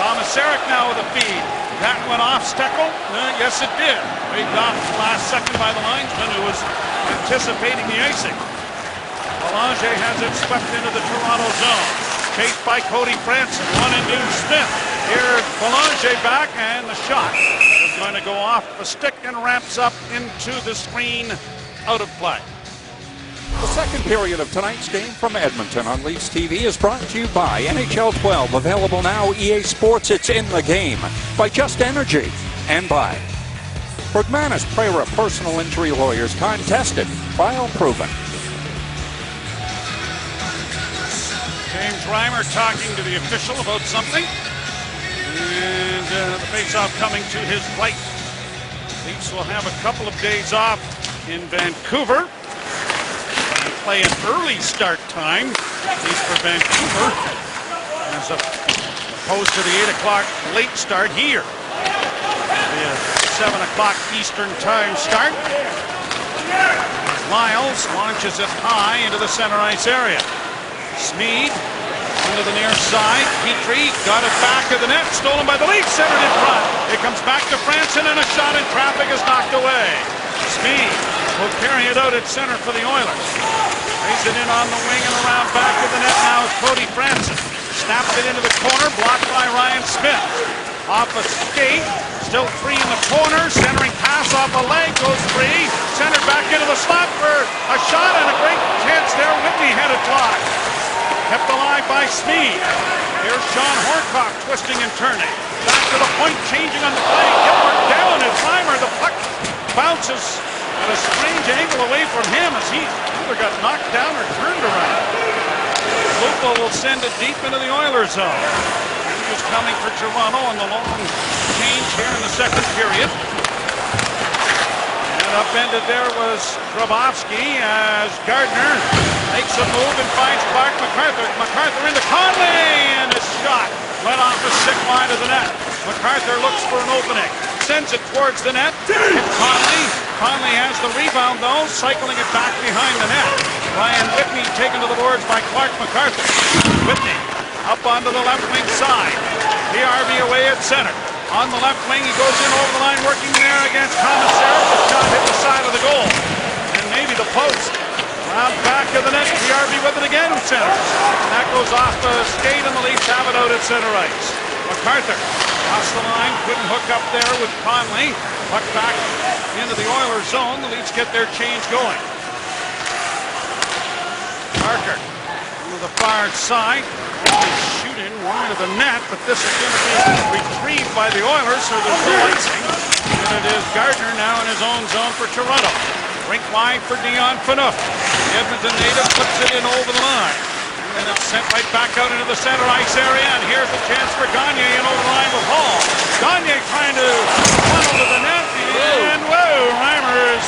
Komisarek now with a feed. That went off Steckel? Yes, it did. Waved off last second by the linesman who was anticipating the icing. Belanger has it swept into the Toronto zone. Chased by Cody Franson. One and two Smith. Here's Belanger back, and the shot is going to go off the stick and ramps up into the screen out of play. The second period of tonight's game from Edmonton on Leafs TV is brought to you by NHL 12, available now. EA Sports, it's in the game. By Just Energy, and by Bergmanis Prera Personal Injury Lawyers, time tested, file proven. James Reimer talking to the official about something, and the faceoff coming to his right. Leafs will have a couple of days off in Vancouver. Play an early start time, at least for Vancouver, as opposed to the 8 o'clock late start here. The 7 o'clock Eastern time start. Lyles launches it high into the center ice area. Smead Into the near side. Petrie got it back of the net. Stolen by the Leafs. Centered in front. It comes back to Franson, and a shot in traffic is knocked away. Speed will carry it out at center for the Oilers. Raise it in on the wing and around back of the net now is Cody Franson. Snaps it into the corner. Blocked by Ryan Smith. Off a skate. Still free in the corner. Centering pass off a leg. Goes free. Centered back into the slot for a shot and a great chance there. Whitney had it blocked. Kept alive by Speed. Here's Sean Horcock twisting and turning. Back to the point, changing on the play. Gilbert down as Reimer. The puck bounces at a strange angle away from him as he either got knocked down or turned around. Lupo will send it deep into the Oilers zone. He was coming for Toronto on the long change here in the second period. And upended there was Grabowski as Gardner makes a move and finds Clark MacArthur. MacArthur into Conley, and his shot went off the stick line of the net. MacArthur looks for an opening, sends it towards the net. Hit Conley. Conley has the rebound though, cycling it back behind the net. Ryan Whitney taken to the boards by Clark MacArthur. Whitney up onto the left wing side. PRV away at center. On the left wing, he goes in over the line, working there against Commissary. The shot hit the side of the goal, and maybe the post. Around back of the net, PRV with it again, center. And that goes off the skate, and the Leafs have it out at center ice. MacArthur across the line, couldn't hook up there with Conley. Puck back into the Oilers zone. The Leafs get their change going. Parker to the far side. Shooting wide of the net, but this is going to be retrieved by the Oilers, so there's no icing. And it is Gardner now in his own zone for Toronto. Rink wide for Dion Phaneuf. The Edmonton native puts it in over the line. And it's sent right back out into the center ice area, and here's the chance for Gagne in over the line with Hall. Gagne trying to funnel to the net, and whoa, Reimer is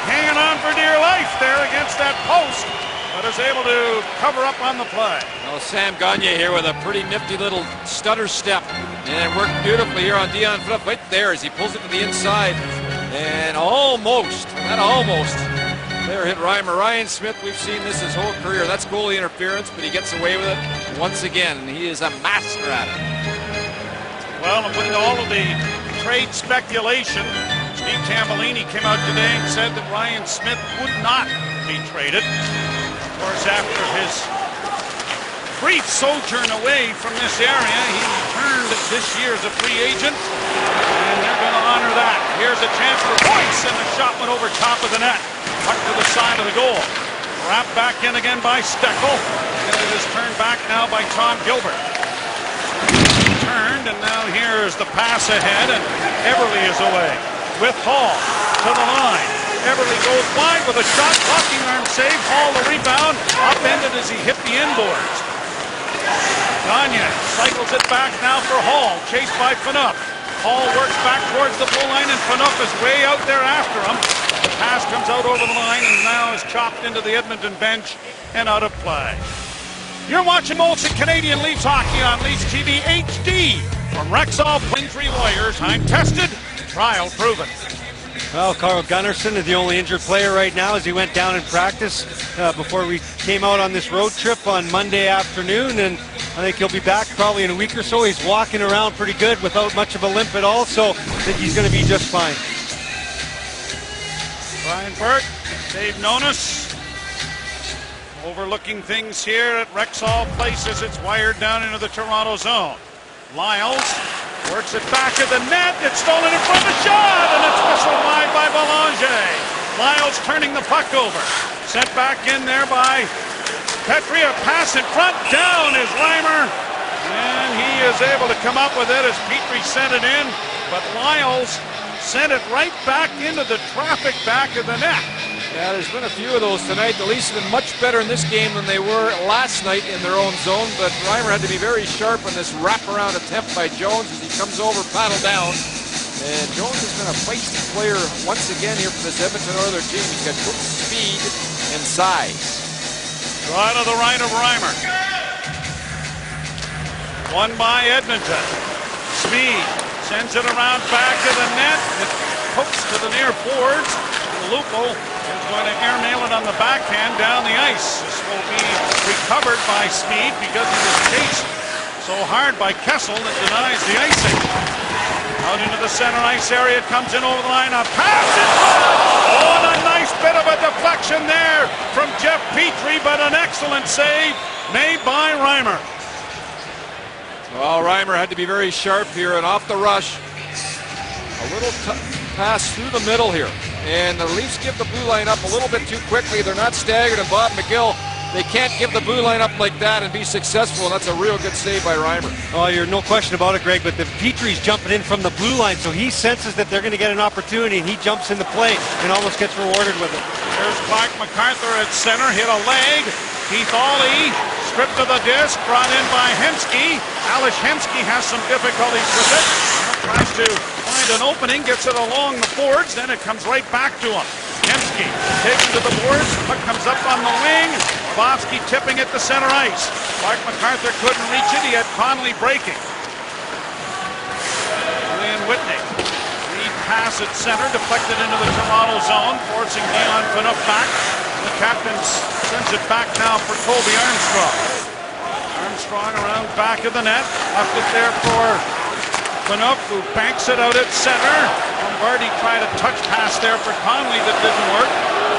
hanging on for dear life there against that post, but is able to cover up on the play. Well, Sam Gagne here with a pretty nifty little stutter step, and it worked beautifully here on Dion Phaneuf right there as he pulls it to the inside, and almost there hit Reimer. Ryan Smith, we've seen this his whole career. That's goalie interference, but he gets away with it once again, and he is a master at it. Well, and with all of the trade speculation, Steve Tambellini came out today and said that Ryan Smith would not be traded. Of course, after his brief sojourn away from this area, he returned this year as a free agent, and they're going to honor that. Here's a chance for Boyce, and the shot went over top of the net. Puck to the side of the goal. Wrapped back in again by Steckel, and it is turned back now by Tom Gilbert. Turned, and now here's the pass ahead, and Everly is away with Hall to the line. Everly goes wide with a shot, blocking arm save. Hall the rebound, upended as he hit the inboards. Gagne cycles it back now for Hall, chased by Phaneuf. Hall works back towards the blue line, and Phaneuf is way out there after him. The pass comes out over the line and now is chopped into the Edmonton bench and out of play. You're watching Molson Canadian Leafs hockey on Leafs TV HD. From Rexall Plaintree Warriors, time tested, trial proven. Well, Carl Gunnarsson is the only injured player right now as he went down in practice before we came out on this road trip on Monday afternoon, and I think he'll be back probably in a week or so. He's walking around pretty good without much of a limp at all, so I think he's going to be just fine. Brian Burke, Dave Nonis, overlooking things here at Rexall Place as it's wired down into the Toronto zone. Lyles works it back at the net. It's stolen in front of the shot, and it's whistled wide by Belanger. Lyles turning the puck over. Sent back in there by Petrie. A pass in front. Down is Reimer, and he is able to come up with it as Petrie sent it in, but Lyles sent it right back into the traffic back of the net. Yeah, there's been a few of those tonight. The Leafs have been much better in this game than they were last night in their own zone, but Reimer had to be very sharp on this wraparound attempt by Jones as he comes over, paddle down. And Jones has been a feisty player once again here for this Edmonton Oilers team. He's got good speed and size. Draw to the right of Reimer. Won by Edmonton. Speed sends it around back of the net. It pokes to the near boards. Lupo is going to airmail it on the backhand down the ice. This will be recovered by Speed because he was chased so hard by Kessel that denies the icing. Out into the center ice area, it comes in over the line, a pass! Oh, and a nice bit of a deflection there from Jeff Petrie, but an excellent save made by Reimer. Well, Reimer had to be very sharp here, and off the rush, a little pass through the middle here. And the Leafs give the blue line up a little bit too quickly. They're not staggered, and Bob McGill, they can't give the blue line up like that and be successful, and that's a real good save by Reimer. Oh, you're no question about it, Greg, but the Petrie's jumping in from the blue line, so he senses that they're going to get an opportunity, and he jumps into play and almost gets rewarded with it. There's Clark MacArthur at center, hit a leg. Keith Ollie stripped to the disc, brought in by Hemsky. Alish Hemsky has some difficulties with it. Tries to find an opening, gets it along the boards, then it comes right back to him. Hemsky taken to the boards, puck comes up on the wing. Bobsky tipping it to center ice. Clark MacArthur couldn't reach it, he had Connolly breaking. Julian Whitney. Lead pass at center, deflected into the Toronto zone, forcing Dion Phaneuf back. The captain sends it back now for Colby Armstrong. Armstrong around back of the net. Left it there for Phaneuf, who banks it out at center. Lombardi tried a touch pass there for Connolly that didn't work.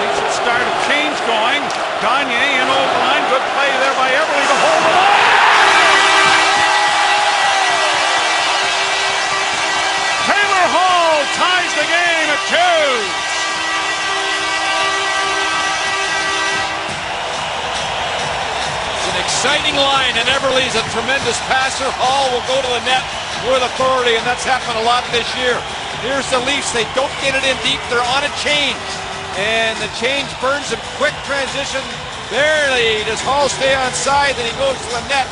Things will start a change going. Gagne in over the line. Good play there by Everly to hold the line. Taylor Hall ties the game at 2. Exciting line, and Everly's a tremendous passer. Hall will go to the net with authority, and that's happened a lot this year. Here's the Leafs. They don't get it in deep. They're on a change, and the change burns them. Quick transition. Barely does Hall stay on side, then he goes to the net,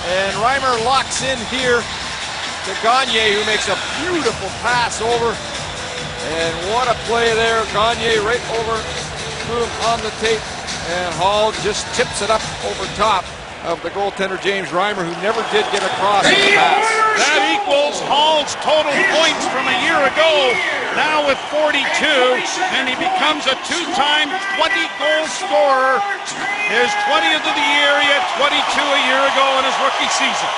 and Reimer locks in here to Gagne, who makes a beautiful pass over, and what a play there. Gagne right over to him on the tape, and Hall just tips it up over top of the goaltender James Reimer, who never did get across in the pass. That equals Hall's total points from a year ago, now with 42, and he becomes a two-time 20-goal scorer. His 20th of the year, he had 22 a year ago in his rookie season.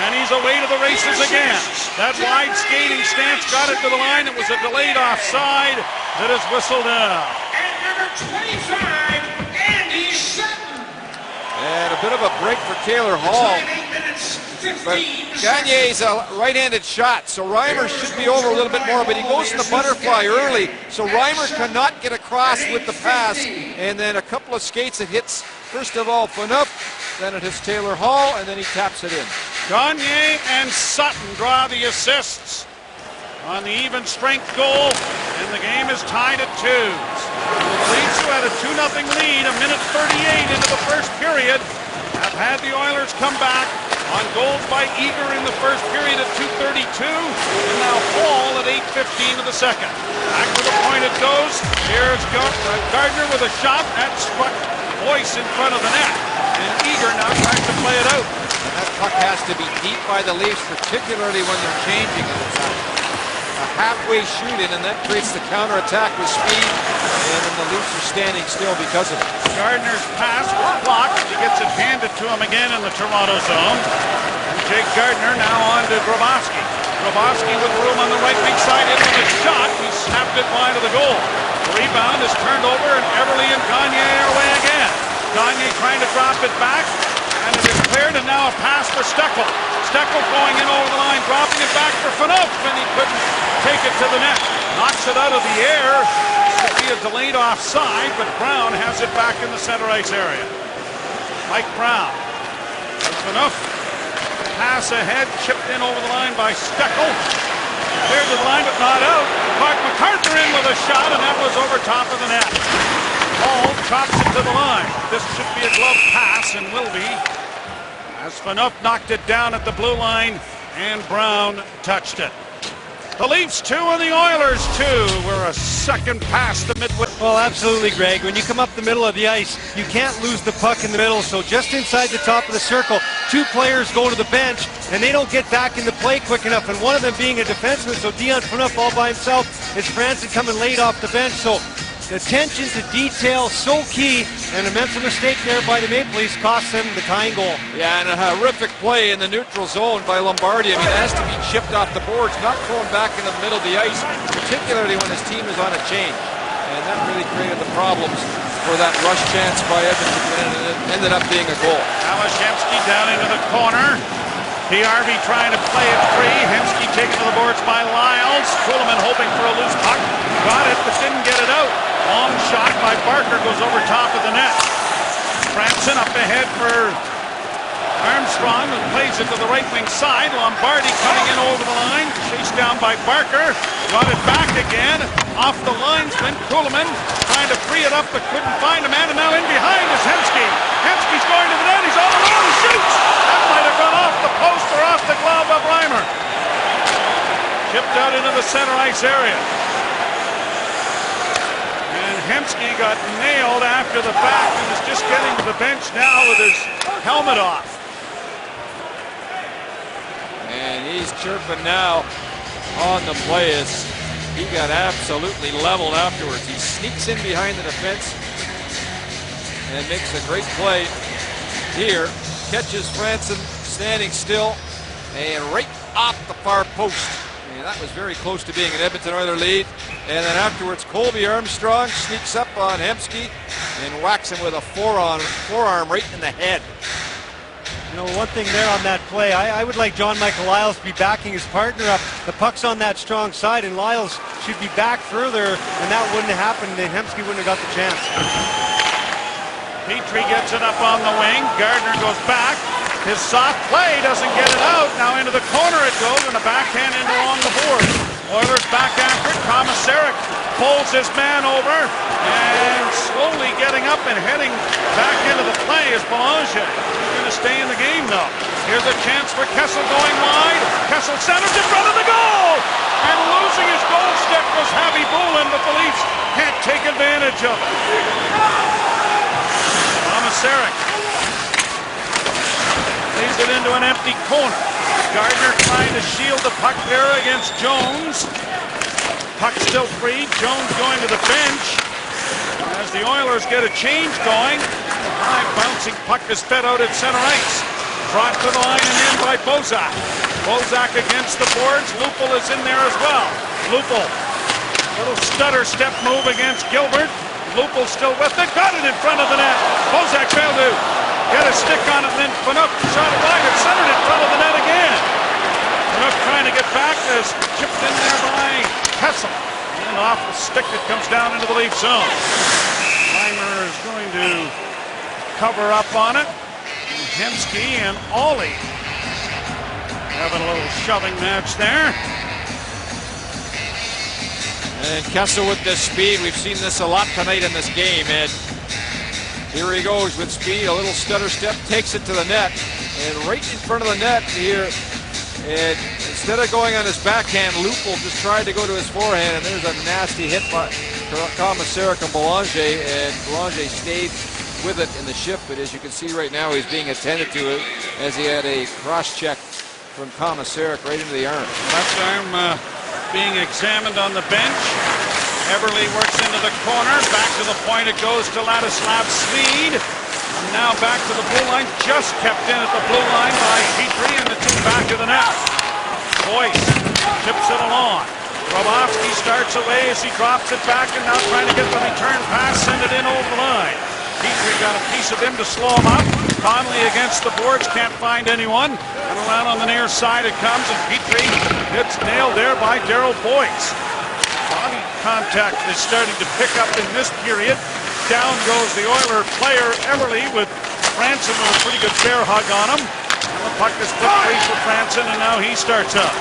And he's away to the races again. That wide skating stance got it to the line. It was a delayed offside that is whistled out. And number 25, Andy Sutton. And a bit of a break for Taylor Hall. But Gagne's a right-handed shot, so Reimer should be over a little bit more, but he goes to the butterfly early, so Reimer cannot get across with the pass, and then a couple of skates it hits, first of all, Phaneuf, then it hits Taylor Hall, and then he taps it in. Gagne and Sutton draw the assists on the even strength goal, and the game is tied at 2. The Leafs, who had a 2-0 lead, a minute 38 into the first period, have had the Oilers come back on goals by Eager in the first period at 2:32, and now Hall at 8:15 of the second. Back to the point it goes. Here's Gardner with a shot that struck Boyce in front of the net, and Eager now trying to play it out. And that puck has to be deep by the Leafs, particularly when they're changing it. It's a halfway shoot in, and that creates the counterattack with speed, and then the Leafs are standing still because of it. Gardner's pass was blocked. He gets it handed to him again in the Toronto zone. And Jake Gardner now on to Grabowski. Grabowski with room on the right wing side in with a shot. He snapped it wide of the goal. The rebound is turned over, and Everly and Gagne are away again. Gagne trying to drop it back, and it is cleared, and now a pass for Steckel. Steckel going in over the line, dropping it back for Phaneuf, and he couldn't take it to the net. Knocks it out of the air. Could be a delayed offside, but Brown has it back in the center ice area. Mike Brown. Phaneuf. Pass ahead, chipped in over the line by Steckel. Cleared to the line, but not out. Clark MacArthur in with a shot, and that was over top of the net. Hall chops it to the line. This should be a glove pass, and will be, as Phaneuf knocked it down at the blue line, and Brown touched it. The Leafs 2 and the Oilers 2. We're a second past the midway. Well, absolutely, Greg. When you come up the middle of the ice, you can't lose the puck in the middle. So just inside the top of the circle, 2 players go to the bench, and they don't get back into play quick enough. And one of them being a defenseman, so Dion Phaneuf all by himself. It's Franson coming late off the bench. So The attention to detail so key, and a mental mistake there by the Maple Leafs cost them the tying goal. Yeah, and a horrific play in the neutral zone by Lombardi. I mean, it has to be chipped off the boards, not thrown back in the middle of the ice, particularly when his team is on a change. And that really created the problems for that rush chance by Edmonton, and it ended up being a goal. Alashevsky down into the corner. PRV trying to play it free. Hemsky taken to the boards by Lyles. Kuhlman hoping for a loose puck. Got it, but didn't get it out. Long shot by Barker goes over top of the net. Franson up ahead for Armstrong, who plays it to the right wing side. Lombardi coming in over the line. Chased down by Barker. Got it back again. Off the linesman. Kuhlman trying to free it up, but couldn't find a man. And now in behind is Hemsky. Hemsky's going to the net. He's all alone. He shoots. That might have gone off the post or off the glove of Reimer. Chipped out into the center ice area. And Hemsky got nailed after the fact and is just getting to the bench now with his helmet off. And he's chirping now on the play as he got absolutely leveled afterwards. He sneaks in behind the defense and makes a great play here. Catches Franson standing still and right off the far post. And that was very close to being an Edmonton Oilers lead. And then afterwards, Colby Armstrong sneaks up on Hemsky and whacks him with a forearm right in the head. You know, one thing there on that play, I would like John Michael Lyles to be backing his partner up. The puck's on that strong side, and Lyles should be back further, and that wouldn't have happened, and Hemsky wouldn't have got the chance. Petrie gets it up on the wing. Gardner goes back. His soft play doesn't get it out. Now into the corner it goes, and a backhand in along the board. Oilers back after it. Komisarek pulls his man over, and slowly getting up and heading back into the play is Belanger. He's going to stay in the game, though. Here's a chance for Kessel going wide. Kessel centers in front of the goal! And losing his goal stick was Javi Bulin, but the Leafs can't take advantage of it. Komisarek leads it into an empty corner. Gardner trying to shield the puck there against Jones. Puck still free. Jones going to the bench as the Oilers get a change going. High bouncing puck is fed out at center ice. Brought to the line and in by Bozak. Bozak against the boards. Lupul is in there as well. Lupul, little stutter step move against Gilbert. Lupul still with it. Got it in front of the net. Bozak failed to get a stick on it, and then Phaneuf shot it wide and centered in front of the net again. Phaneuf trying to get back as chipped in there by Kessel. And off the stick it comes down into the Leaf zone. Reimer is going to cover up on it. And Hemsky and Ollie having a little shoving match there. And Kessel with the speed. We've seen this a lot tonight in this game, Ed. Here he goes with speed, a little stutter step, takes it to the net, and right in front of the net here, and instead of going on his backhand, Lupul just tried to go to his forehand, and there's a nasty hit by Komisarek and Belanger, and Belanger stayed with it in the shift, but as you can see right now, he's being attended to as he had a cross-check from Komisarek right into the arm. Left arm being examined on the bench. Everly works into the corner. Back to the point it goes to Ladislav Swede. And now back to the blue line. Just kept in at the blue line by Petrie, and the two back to the net. Boyce chips it along. Grabowski starts away as he drops it back, and now trying to get the return pass, send it in over the line. Petrie got a piece of him to slow him up. Conley against the boards, can't find anyone. And around on the near side it comes, and Petrie gets nailed there by Darryl Boyce. Body contact is starting to pick up in this period. Down goes the Oiler player Everly with Franson with a pretty good bear hug on him. And the puck is put free for Franson, and now he starts up.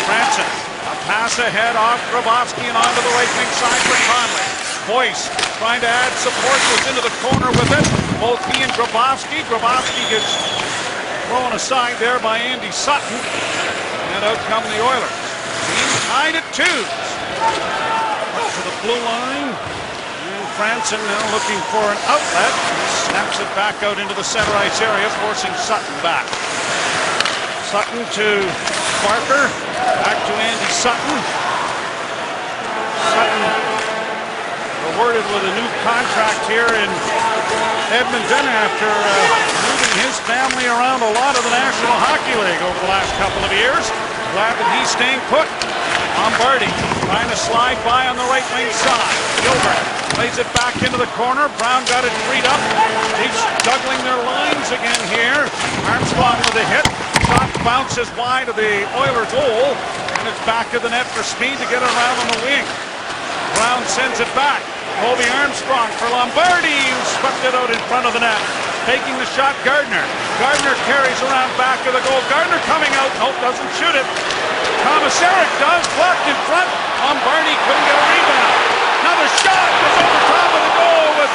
Franson, a pass ahead off Grabowski and onto the right wing side for Conley. Boyce trying to add support, goes into the corner with it. Both he and Grabowski. Grabowski gets thrown aside there by Andy Sutton. And out come the Oilers. Team tied at 2. Up to the blue line. And Franson now looking for an outlet. Snaps it back out into the center ice area, forcing Sutton back. Sutton to Barker. Back to Andy Sutton. Sutton awarded with a new contract here in Edmonton after moving his family around a lot of the National Hockey League over the last couple of years. Glad that he's staying put. Lombardi trying to slide by on the right wing side. Gilbert plays it back into the corner. Brown got it freed up. He's juggling their lines again here. Armstrong with a hit. Shot bounces wide of the Oiler goal. And it's back to the net for Speed to get around on the wing. Brown sends it back. Colby Armstrong for Lombardi, who swept it out in front of the net. Taking the shot, Gardner. Gardner carries around back of the goal. Gardner coming out. Nope, doesn't shoot it. Komisarek does. Blocked in front. Lombardi couldn't get a rebound. Now the shot was over top of the goal with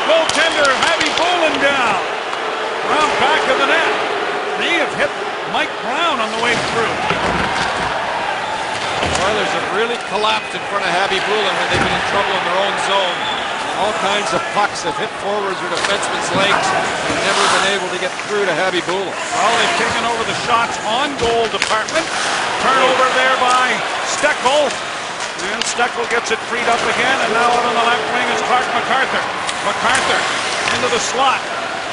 goaltender Javi Bolin down. Around back of the net. They have hit Mike Brown on the way through. Oilers have really collapsed in front of Javi Bolin when they've been in trouble in their own zone. All kinds of pucks have hit forwards or defensemen's legs and never been able to get through to Javi Bolin. Well, they've taken over the shots on goal department. Turnover there by Steckel. And Steckel gets it freed up again. And now out on the left wing is Clark MacArthur. MacArthur into the slot.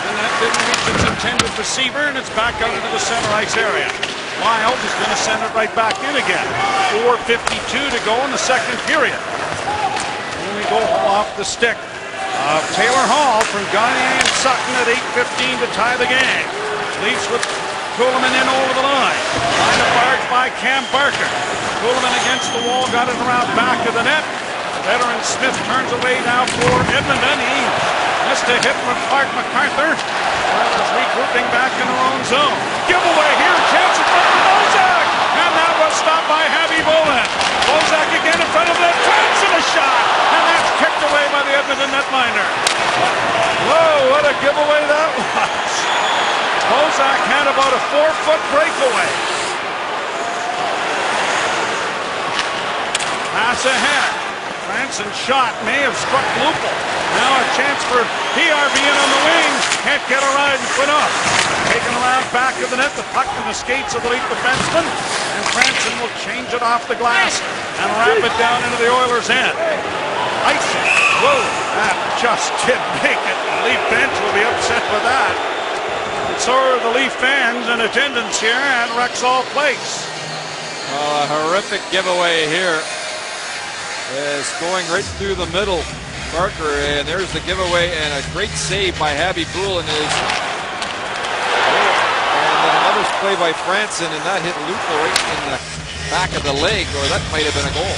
And that didn't reach its intended receiver. And it's back out into the center ice area. Wild is going to send it right back in again. 4:52 to go in the second period. And we go off the stick of Taylor Hall from Gagne and Sutton at 8:15 to tie the game. Leafs with Kuhlman in over the line. Line of barge by Cam Barker. Kuhlman against the wall, got it around back of the net. Veteran Smith turns away now for Edmonton. He missed a hit from Clark MacArthur. Oilers regrouping back in their own zone. Giveaway here, chance in front of Bozak. And that was stopped by Javi Bolin. Bozak again in front of the fence and a shot. And that's kicked away by the Edmonton netminder. Whoa, what a giveaway that was. Bozak had about a 4-foot breakaway. Pass ahead. Franson's shot may have struck Lupel. Now a chance for PRV in on the wing. Can't get a ride and put up. Taken around back of the net. The puck in the skates of the Leaf defenseman. And Franson will change it off the glass and wrap it down into the Oilers' end. Icing. Whoa, that just did make it. The Leaf bench will be upset with that. And so are the Leaf fans in attendance here at Rexall Place. A horrific giveaway here. Is going right through the middle. Barker, and there's the giveaway, and a great save by Javi Bolin is. And then another play by Franson, and that hit Lupo right in the back of the leg, or that might have been a goal.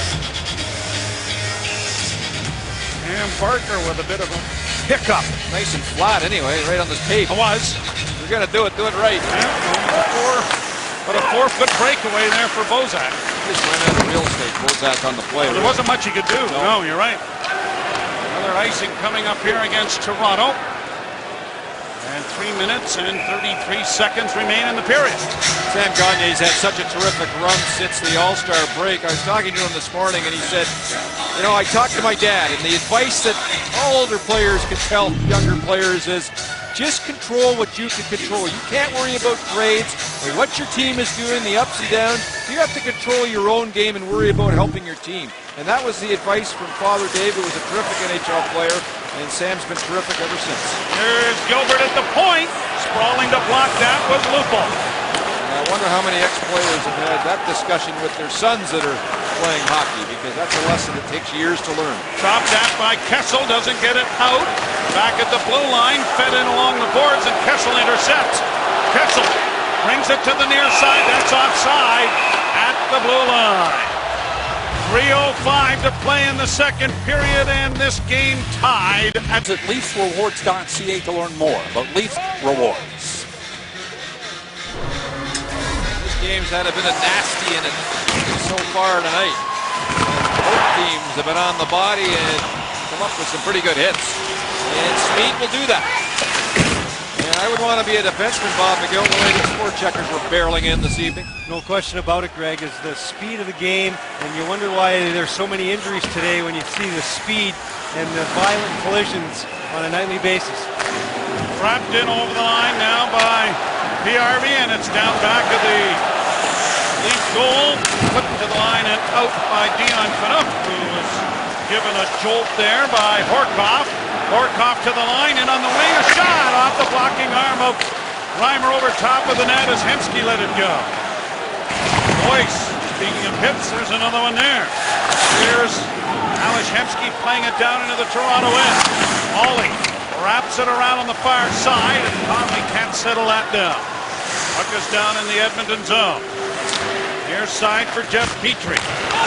And Barker with a bit of a hiccup. Nice and flat anyway, right on the tape. It was. If you're gonna do it right. Yeah, but a 4-foot breakaway there for Bozak. Just ran out of real estate, Bozak on the play. Well, there wasn't much he could do. No, you're right. Another icing coming up here against Toronto. And 3 minutes and 33 seconds remain in the period. Sam Gagne's had such a terrific run since the All-Star break. I was talking to him this morning, and he said, you know, I talked to my dad, and the advice that all older players can tell younger players is just control what you can control. You can't worry about grades or what your team is doing, the ups and downs. You have to control your own game and worry about helping your team. And that was the advice from Father Dave, who was a terrific NHL player, and Sam's been terrific ever since. There's Gilbert at the point. Sprawling to block that was Lupul. I wonder how many ex-players have had that discussion with their sons that are playing hockey, because that's a lesson that takes years to learn. Chopped at by Kessel, doesn't get it out. Back at the blue line, fed in along the boards, and Kessel intercepts. Kessel brings it to the near side. That's offside at the blue line. 3:05 to play in the second period, and this game tied at LeafsRewards.ca to learn more about Leaf Rewards. This game's had a bit of nasty in it so far tonight. Both teams have been on the body and come up with some pretty good hits. And Speed will do that. And I would want to be a defenseman, Bob McGill, the way these forecheckers were barreling in this evening. No question about it, Greg, is the speed of the game, and you wonder why there's so many injuries today when you see the speed and the violent collisions on a nightly basis. Wrapped in over the line now by PRV, and it's down back of the Leaf goal. Put into the line and out by Dion Phaneuf, who was given a jolt there by Horkoff. Horkoff to the line, and on the wing, a shot off the blocking arm of Reimer over top of the net as Hemsky let it go. Boyce, speaking of hits, there's another one there. Here's Ales Hemsky playing it down into the Toronto end. Ollie wraps it around on the far side, and Conley can't settle that down. Puck is down in the Edmonton zone. Near side for Jeff Petrie.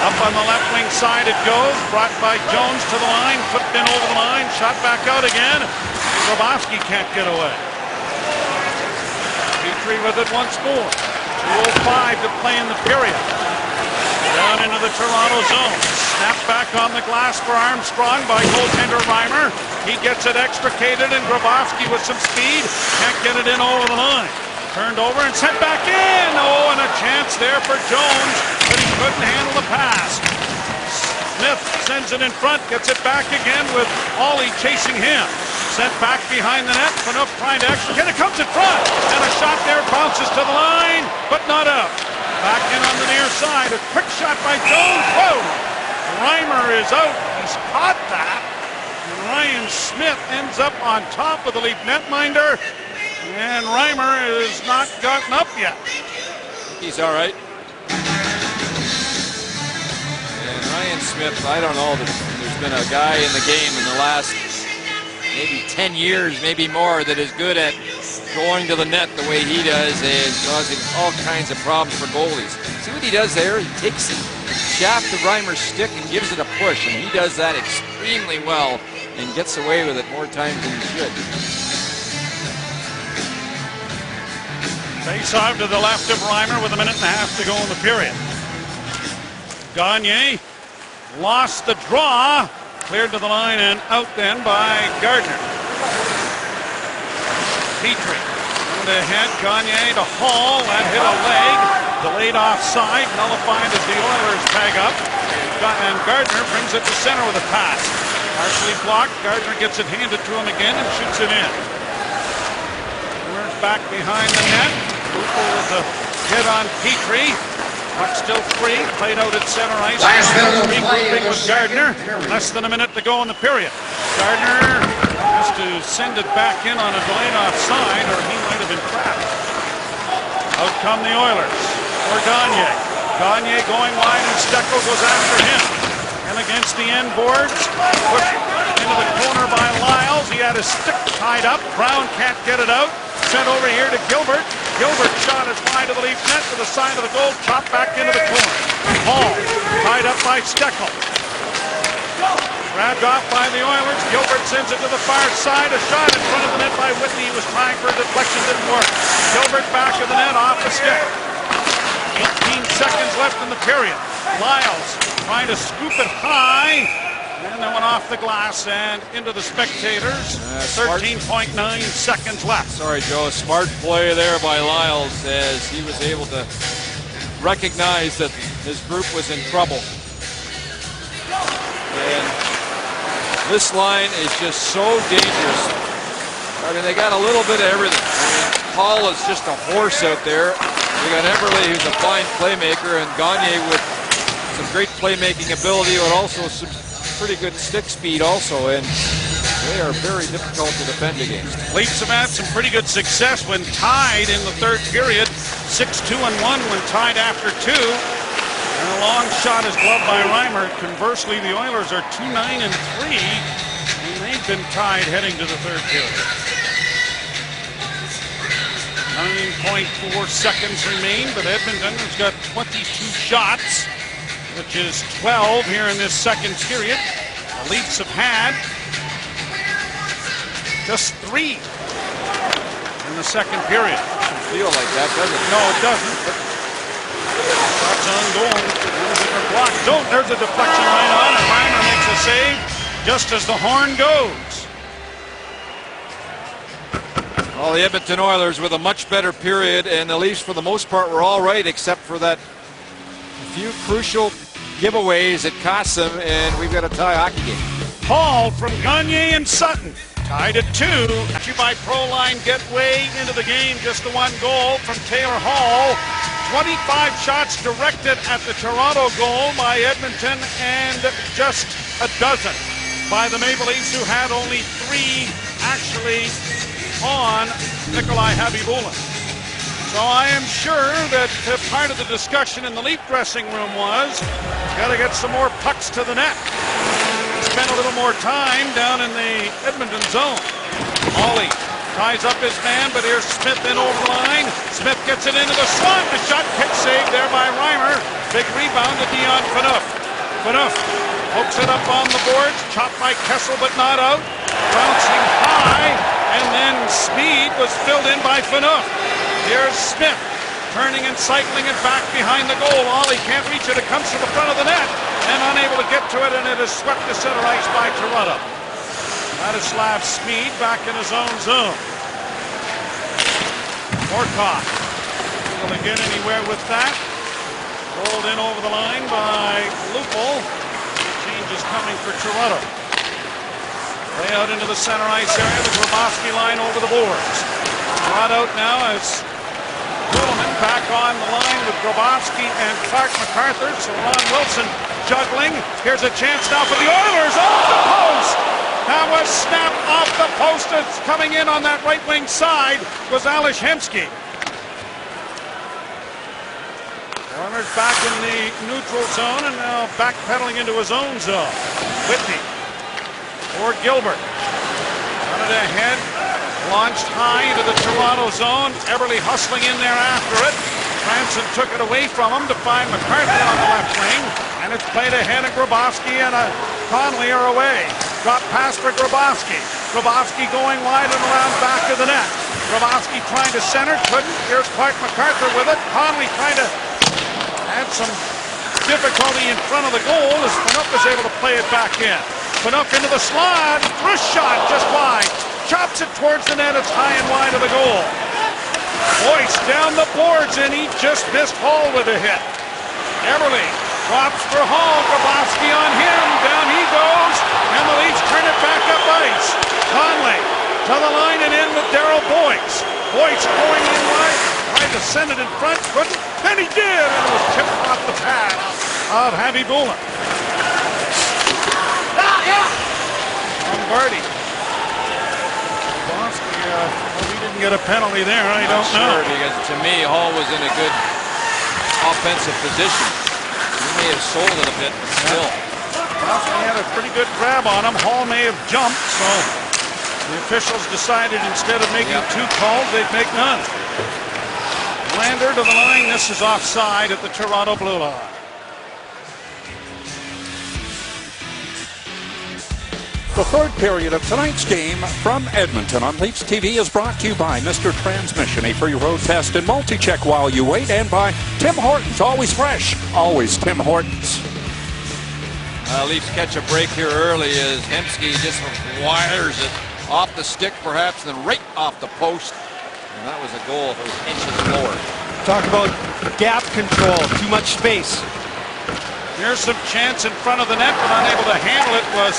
Up on the left wing side it goes. Brought by Jones to the line. Flipped in over the line. Shot back out again. Grabowski can't get away. Petrie with it once more. 2:05 to play in the period. Down into the Toronto zone. Snap back on the glass for Armstrong by goaltender Reimer. He gets it extricated, and Grabowski with some speed can't get it in over the line. Turned over and sent back in. Oh, and a chance there for Jones, but he couldn't handle the pass. Smith sends it in front, gets it back again with Ollie chasing him. Sent back behind the net. Phaneuf trying to extricate. It comes in front, and a shot there bounces to the line, but not out. Back in on the near side. A quick shot by Jones. Whoa! Reimer is out. He's caught that. And Ryan Smith ends up on top of the Leaf netminder. And Reimer has not gotten up yet. He's all right. And Ryan Smith, I don't know that there's been a guy in the game in the last maybe 10 years, maybe more, that is good at going to the net the way he does and causing all kinds of problems for goalies. See what he does there? He takes the shaft of Reimer's stick and gives it a push, and he does that extremely well and gets away with it more times than he should. Face off to the left of Reimer with 1.5 minutes to go in the period. Gagne lost the draw. Cleared to the line and out then by Gardner. Petrie and ahead. Gagne to Hall. That hit a leg. Delayed offside. Nullified as the Oilers tag up. And Gardner brings it to center with a pass. Partially blocked. Gardner gets it handed to him again and shoots it in. Oilers back behind the net. Cooper with a hit on Petrie. Puck still free, played out at center ice. Regrouping with Gardner. Less than 1 minute to go in the period. Gardner has to send it back in on a delayed offside, or he might have been trapped. Out come the Oilers for Gagne. Gagne going wide, and Steckel goes after him. And against the end boards, pushed into the corner by Lyles. He had his stick tied up. Brown can't get it out. Sent over here to Gilbert. Gilbert's shot is wide of the Leaf net to the side of the goal, chopped back into the corner. Hall tied up by Steckel. Grabbed off by the Oilers. Gilbert sends it to the far side. A shot in front of the net by Whitney. He was trying for a deflection, didn't work. Gilbert back of the net, off the stick. 18 seconds left in the period. Lyles trying to scoop it high. And then went off the glass and into the spectators. 13.9 seconds left. Sorry, Joe. Smart play there by Lyles as he was able to recognize that his group was in trouble. And this line is just so dangerous. I mean, they got a little bit of everything. I mean, Hall is just a horse out there. We got Eberle, who's a fine playmaker, and Gagne with some great playmaking ability, but also some pretty good stick speed also, and they are very difficult to defend against. Leafs have had some pretty good success when tied in the third period. 6-2-1 when tied after 2. And a long shot is gloved by Reimer. Conversely, the Oilers are 2-9-3, and they've been tied heading to the third period. 9.4 seconds remain, but Edmonton has got 22 shots, which is 12 here in this second period. The Leafs have had just 3 in the second period. Doesn't feel like that, does it? No, it doesn't. But shots on goal. There's a deflection right on, and Reimer makes a save just as the horn goes. Well, the Edmonton Oilers with a much better period, and the Leafs, for the most part, were all right, except for that few crucial giveaways that cost them, and we've got a tie hockey game. Hall from Gagne and Sutton. Tied at 2. Actually by Proline get way into the game. Just the 1 goal from Taylor Hall. 25 shots directed at the Toronto goal by Edmonton, and just a dozen by the Maple Leafs, who had only 3 actually on Nikolai Khabibulin. So I am sure that part of the discussion in the Leaf dressing room was, got to get some more pucks to the net. Spent a little more time down in the Edmonton zone. Ollie ties up his man, but here's Smith in over the line. Smith gets it into the slot. The shot, kick save there by Reimer. Big rebound to Dion Phaneuf. Phaneuf hooks it up on the boards. Chopped by Kessel, but not out. Bouncing high, and then speed was filled in by Phaneuf. Here's Smith turning and cycling it back behind the goal. Ollie can't reach it. It comes to the front of the net and unable to get to it, and it is swept to center ice by Toronto. Ladislav Smid back in his own zone. Morkov able to get anywhere with that. Rolled in over the line by Lupul. Change is coming for Toronto. Way out into the center ice area. The Grabowski line over the boards. Brought out now as Kuhlman back on the line with Grabowski and Clark MacArthur. So Ron Wilson juggling. Here's a chance now for the Oilers. Off the post! That was snapped off the post. It's coming in on that right wing side was Ales Hemsky. Oilers back in the neutral zone and now backpedaling into his own zone. Whitney or Gilbert. Run it ahead. Launched high into the Toronto zone. Eberle hustling in there after it. Franson took it away from him to find MacArthur on the left wing. And it's played ahead, and Grabowski and Conley are away. Drop pass for Grabowski. Grabowski going wide and around back of the net. Grabowski trying to center, couldn't. Here's Clark MacArthur with it. Conley trying to add some difficulty in front of the goal as Phaneuf is able to play it back in. Phaneuf into the slot. Wrist shot just wide. Chops it towards the net. It's high and wide of the goal. Boyce down the boards, and he just missed Hall with a hit. Eberle drops for Hall. Grabowski on him. Down he goes. And the Leafs turn it back up ice. Conley to the line and in with Darryl Boyce. Boyce going in wide. Tried to send it in front. Couldn't. And he did. And it was tipped off the pad of Khabibulin. Lombardi. He didn't get a penalty there. I don't know. Because to me, Hall was in a good offensive position. He may have sold it a bit, but still. He had a pretty good grab on him. Hall may have jumped, so the officials decided instead of making 2 calls, they'd make none. Lander to the line. This is offside at the Toronto blue line. The third period of tonight's game from Edmonton on Leafs TV is brought to you by Mr. Transmission, a free road test and multi-check while you wait, and by Tim Hortons, always fresh, always Tim Hortons. Leafs catch a break here early as Hemsky just wires it off the stick perhaps, and then right off the post. And that was a goal that was inches lower. Talk about gap control, too much space. Here's some chance in front of the net, but unable to handle it was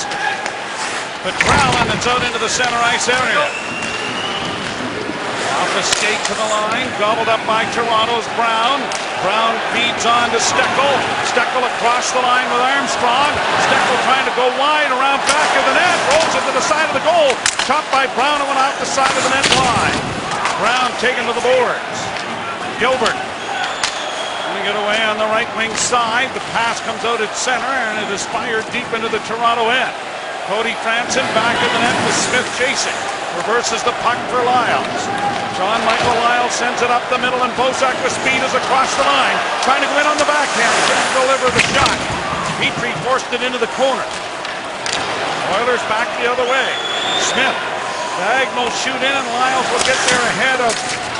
Petrell, and it's out into the center ice area. Off the skate to the line, gobbled up by Toronto's Brown. Brown feeds on to Steckel. Steckel across the line with Armstrong. Steckel trying to go wide around back of the net. Rolls it to the side of the goal. Chopped by Brown and went out the side of the net wide. Brown taken to the boards. Gilbert going to get away on the right wing side. The pass comes out at center, and it is fired deep into the Toronto end. Cody Franson back in the net with Smith chasing. Reverses the puck for Lyles. John Michael Lyles sends it up the middle, and Bozak with speed is across the line. Trying to go in on the backhand. Couldn't deliver the shot. Petrie forced it into the corner. Oilers back the other way. Smith. Diagonal shoot in, and Lyles will get there ahead of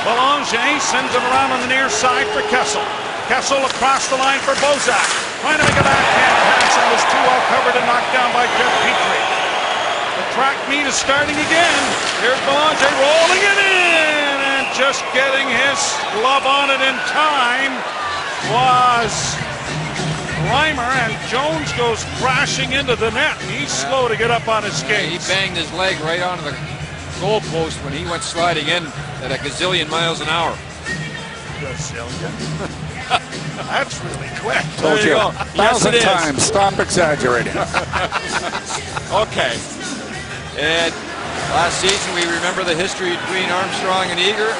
Belanger. Sends it around on the near side for Kessel. Kessel across the line for Bozak. Trying to make a backhand pass, and was too well covered and knocked down by Jeff Petrie. The track meet is starting again. Here's Belanger rolling it in, and just getting his glove on it in time was Reimer, and Jones goes crashing into the net, and he's slow to get up on his skates. He banged his leg right onto the goalpost when he went sliding in at a gazillion miles an hour. Gazillion? That's really quick. Told There you go. Yes, it 1,000 is. times. Stop exaggerating. Okay. And last season, we remember the history between Armstrong and Eager.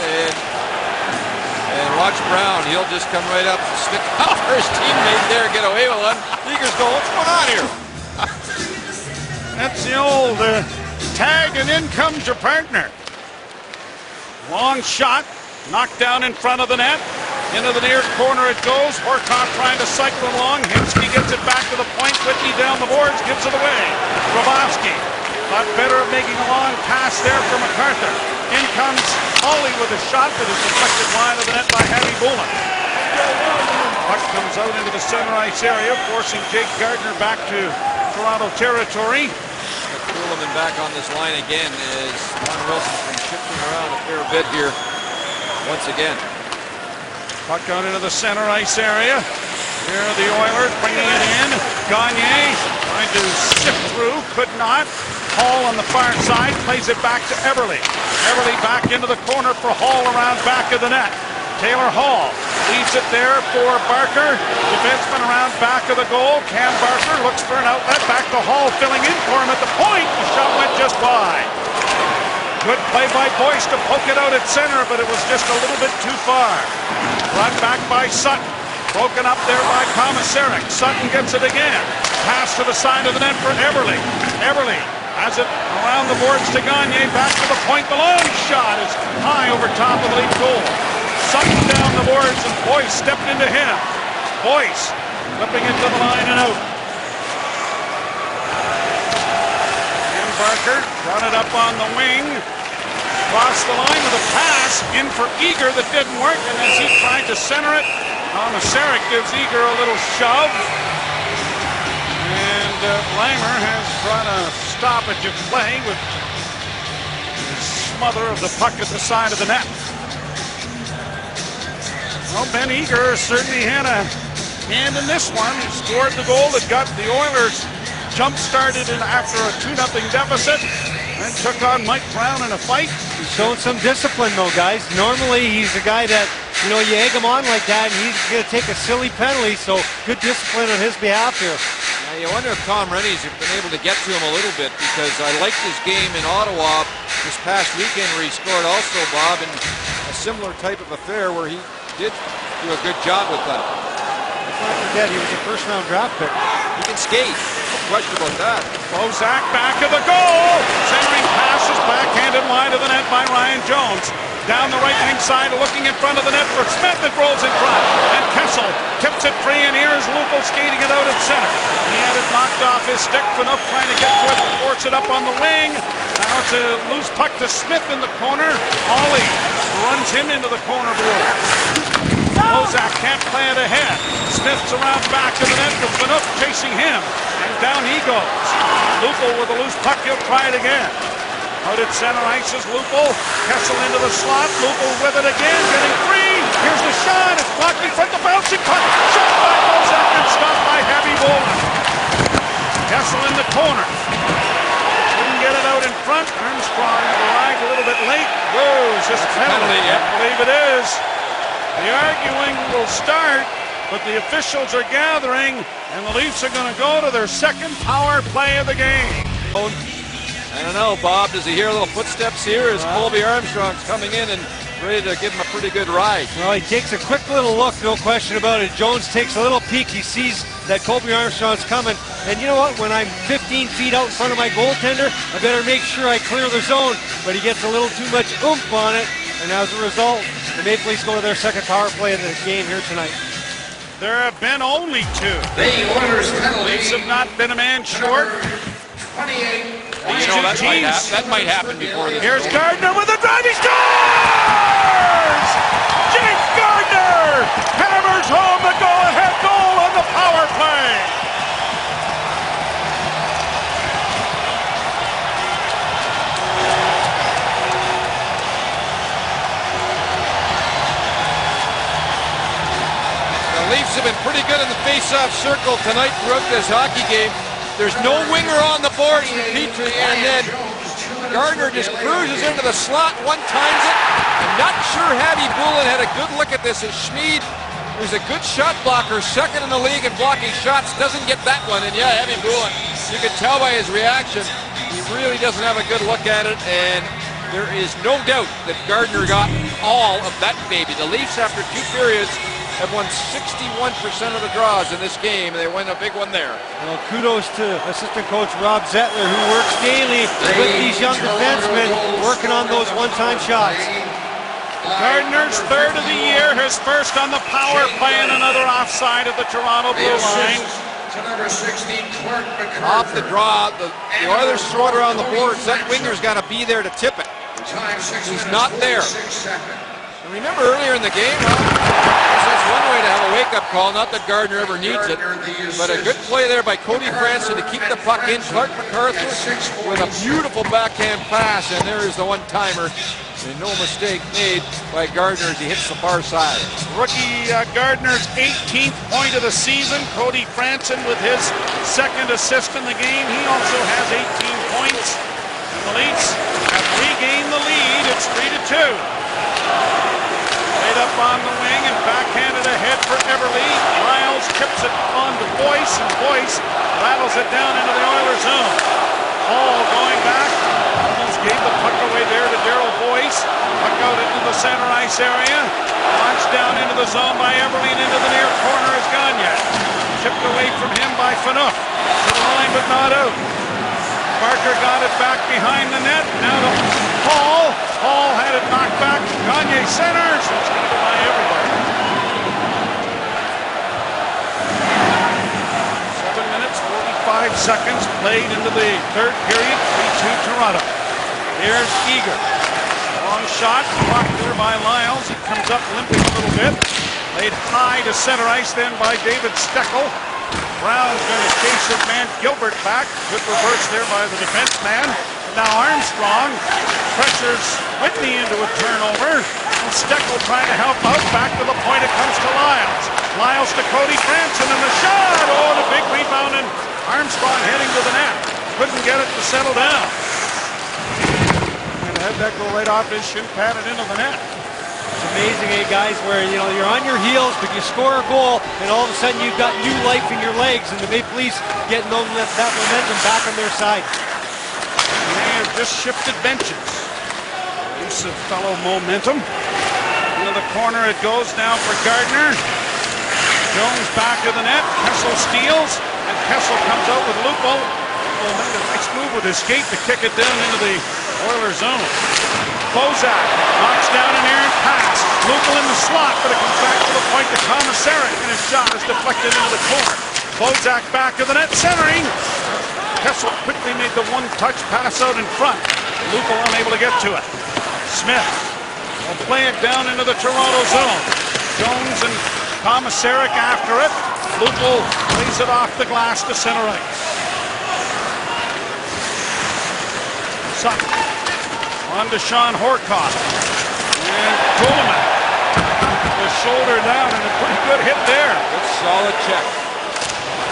And watch Brown. He'll just come right up and stick out for his teammate there, get away with one. Eager's going, what's going on here? That's the old tag, and in comes your partner. Long shot, knocked down in front of the net. Into the near corner it goes. Horcoff trying to cycle along. Hemsky gets it back to the point. Whitney down the boards, gives it away. Grabowski thought better of making a long pass there for MacArthur. In comes Hawley with a shot that is deflected wide of the net by Harry Bullen. Puck comes out into the center ice area, forcing Jake Gardner back to Toronto territory. Kuhlman back on this line again as Ron Wilson's been shifting around a fair bit here once again. Puck out into the center ice area. Here are the Oilers bringing it in. Gagne trying to sift through, could not. Hall on the far side plays it back to Everly. Everly back into the corner for Hall around back of the net. Taylor Hall leaves it there for Barker. Defenseman around back of the goal. Cam Barker looks for an outlet. Back to Hall, filling in for him at the point. The shot went just wide. Good play by Boyce to poke it out at center, but it was just a little bit too far. Brought back by Sutton. Broken up there by Komisarek. Sutton gets it again. Pass to the side of the net for Everly. Everly has it around the boards to Gagne. Back to the point. The long shot is high over top of the lead goal. Sutton down the boards, and Boyce stepped into him. Boyce flipping it to the line and out. And Barker brought it up on the wing. Across the line with a pass in for Eager that didn't work, and as he tried to center it, Komisarek gives Eager a little shove. And Langer has brought a stoppage of play with the smother of the puck at the side of the net. Well, Ben Eager certainly had a hand in this one. He scored the goal that got the Oilers jump-started after a 2-0 deficit and took on Mike Brown in a fight. He's showing some discipline, though, guys. Normally, he's a guy that, you know, you egg him on like that, and he's going to take a silly penalty, so good discipline on his behalf here. Now, you wonder if Tom Rennie's been able to get to him a little bit, because I liked his game in Ottawa this past weekend where he scored also, Bob, in a similar type of affair where he did do a good job with that. Let's not forget, he was a first-round draft pick. He can skate. No question about that. Bozak back of the goal. Centering pass is backhanded wide of the net by Ryan Jones. Down the right-hand side, looking in front of the net for Smith that rolls in front. And Kessel tips it free, and here is Lupul skating it out at center. He had it knocked off his stick. Phaneuf trying to get to it, force it up on the wing. Now it's a loose puck to Smith in the corner. Hawley runs him into the corner blue. Bozak can't play it ahead. Smith's around back of the net with Phaneuf chasing him. And down he goes. Lupul with a loose puck. He'll try it again. Out at center ice is Lupul. Kessel into the slot. Lupul with it again. Getting free. Here's the shot. It's blocked in front. The bouncing puck. Shot by Bozak and stopped by Harry Bullen. Kessel in the corner. Couldn't get it out in front. Armstrong arrived a little bit late. Whoa, is this a penalty? Yeah. I believe it is. The arguing will start, but the officials are gathering, and the Leafs are going to go to their second power play of the game. I don't know, Bob, does he hear little footsteps here as Colby Armstrong's coming in and ready to give him a pretty good ride? Well, he takes a quick little look, no question about it. Jones takes a little peek. He sees that Colby Armstrong's coming. And you know what? When I'm 15 feet out in front of my goaltender, I better make sure I clear the zone. But he gets a little too much oomph on it. And as a result, the Maple Leafs go to their second power play of the game here tonight. There have been only two. The Oilers penalty. Leafs have not been a man short. 28. You know, that might happen before this. Here's Gardner with a drive. He scores! Jake Gardner hammers home the go-ahead goal on the power play. The Leafs have been pretty good in the face-off circle tonight throughout this hockey game. There's no winger on the boards for Petrie, and then Gardner just cruises into the slot, one times it. I'm not sure Harry Bullen had a good look at this as Schmid who's a good shot blocker, second in the league in blocking shots, doesn't get that one. And yeah, Evan Boulin, you can tell by his reaction, he really doesn't have a good look at it. And there is no doubt that Gardner got all of that baby. The Leafs, after 2 periods, have won 61% of the draws in this game. They win a big one there. Well, kudos to assistant coach Rob Zettler, who works daily with these young defensemen, working on those one-time shots. Gardner's third of the year, his first on the power play, and another offside of the Toronto blue line. To number 16, Clark McCarthy. Off the draw, the Oilers throw it around the boards. That winger's got to be there to tip it. He's not there. And remember earlier in the game, that's one way to have a wake-up call. Not that Gardner ever needs it, but a good play there by Cody Franson to keep the puck in. Clark McCarthy with a beautiful backhand pass, and there is the one-timer. And no mistake made by Gardner as he hits the far side. Rookie Gardner's 18th point of the season. Cody Franson with his second assist in the game. He also has 18 points. And the Leafs have regained the lead. It's 3-2. Laid up on the wing and backhanded ahead for Everly. Lyles chips it on to Boyce, and Boyce rattles it down into the Oilers zone. Hall going back. Almost gave the puck away there to Darryl Boyce. Puck out into the center ice area. Launched down into the zone by Everly, and into the near corner is Gagne. Chipped away from him by Phaneuf. To the line but not out. Barker got it back behind the net. Now to Hall. Hall had it knocked back. Gagne centers. It's going to go by everybody. 7 minutes, 45 seconds played into the third period. 3-2 Toronto. Here's Eager. Long shot. Blocked there by Lyles. He comes up limping a little bit. Laid high to center ice then by David Steckel. Brown's going to chase his man Gilbert back. Good reverse there by the defenseman. Now Armstrong pressures Whitney into a turnover. And Steckel trying to help out. Back to the point. It comes to Lyles. Lyles to Cody Franson, and the shot. Oh, and a big rebound, and Armstrong heading to the net. Couldn't get it to settle down. And had that go right off his shin pad and into the net. It's amazing, guys, where you're on your heels, but you score a goal, and all of a sudden you've got new life in your legs, and the Maple Leafs getting that momentum back on their side. They have just shifted benches. Use of fellow momentum. Into the corner it goes now for Gardner. Jones back to the net. Kessel steals, and Kessel comes out with Lupo. Lupo made a nice move with his skate to kick it down into the Oilers zone. Bozak knocks down an errant pass. Lupo in the slot, but it comes back to the point to Komisarek, and his shot is deflected into the corner. Bozak back to the net, centering. Kessel quickly made the one-touch pass out in front. Lupo unable to get to it. Smith will play it down into the Toronto zone. Jones and Komisarek after it. Lupo plays it off the glass to center ice. Sutton on to Sean Horcoff. And Kuhlman. The shoulder down, and a pretty good hit there. Good solid check.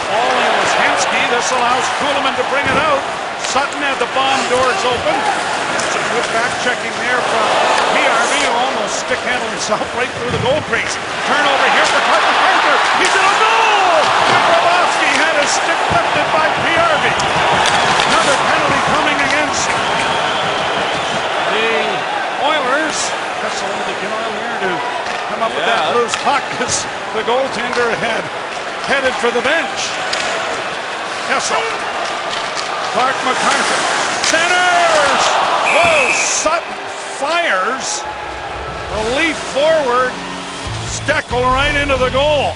All in was Hensky. This allows Kuhlman to bring it out. Sutton had the bomb doors open. And some good back checking there from PRV, who almost stick-handled himself right through the goal crease. Turnover here for Clark McCarthy. He's in a goal! Grabowski had his stick lifted by PRV. Another penalty coming against the Oilers. Kessel with the Ginoil here to come up with that loose puck as the goaltender headed for the bench. Kessel. Clark McCarthy. Centers! Whoa! Sutton fires. The Leaf forward. Steckel right into the goal.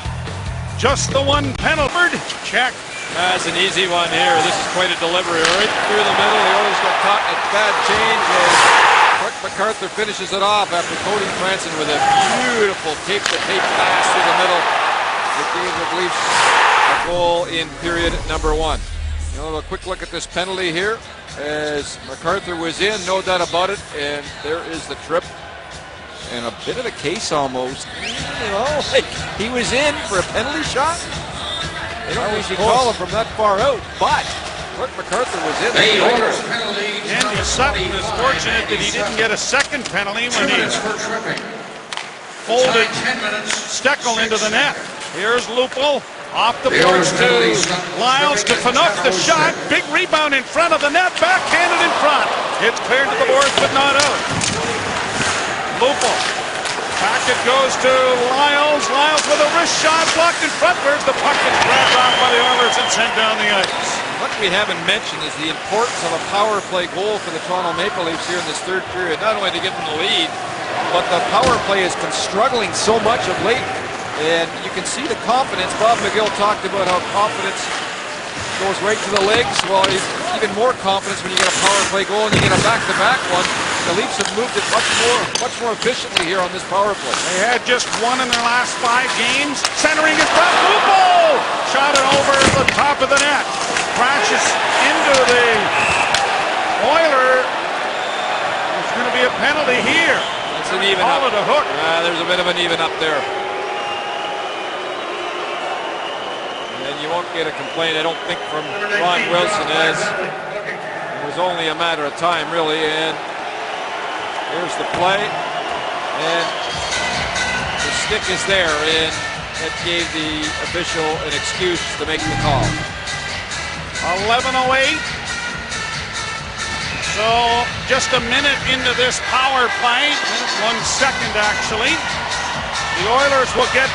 Just the one penalty. Check. That's an easy one here. This is quite a delivery right through the middle. The Oilers got caught in a bad change, and Clark MacArthur finishes it off after Cody Franson with a beautiful tape-to-tape pass through the middle. It gave the Leafs a goal in period number 1. A quick look at this penalty here as MacArthur was in, no doubt about it, and there is the trip. And a bit of a case almost. Like he was in for a penalty shot. They don't usually call him from that far out, but Clark MacArthur was in. Andy Sutton is fortunate that he didn't get a second penalty when he folded Steckel into the net. Here's Lupul. Off the boards to Lyles to Phaneuf. The shot. Big rebound in front of the net. Backhanded in front. It's cleared to the boards, but not out. Lupul. Back it goes to Lyles. Lyles with a wrist shot. Blocked in front. Where's the puck? It's grabbed off by the Oilers and sent down the ice. What we haven't mentioned is the importance of a power play goal for the Toronto Maple Leafs here in this third period. Not only to get them the lead, but the power play has been struggling so much of late. And you can see the confidence. Bob McGill talked about how confidence goes right to the legs. Well, even more confidence when you get a power play goal and you get a back-to-back one. The Leafs have moved it much more efficiently here on this power play. They had just one in their last 5 games. Centering in front. Lupul! Shot it over the top of the net. Crashes into the Oiler. There's going to be a penalty here. It's an even up. A hook. There's a bit of an even up there. And you won't get a complaint, I don't think, from Ron Wilson, as it was only a matter of time, really. And here's the play. And the stick is there, and that gave the official an excuse to make the call. 11:08. So just a minute into this power play, 1 second actually. The Oilers will get,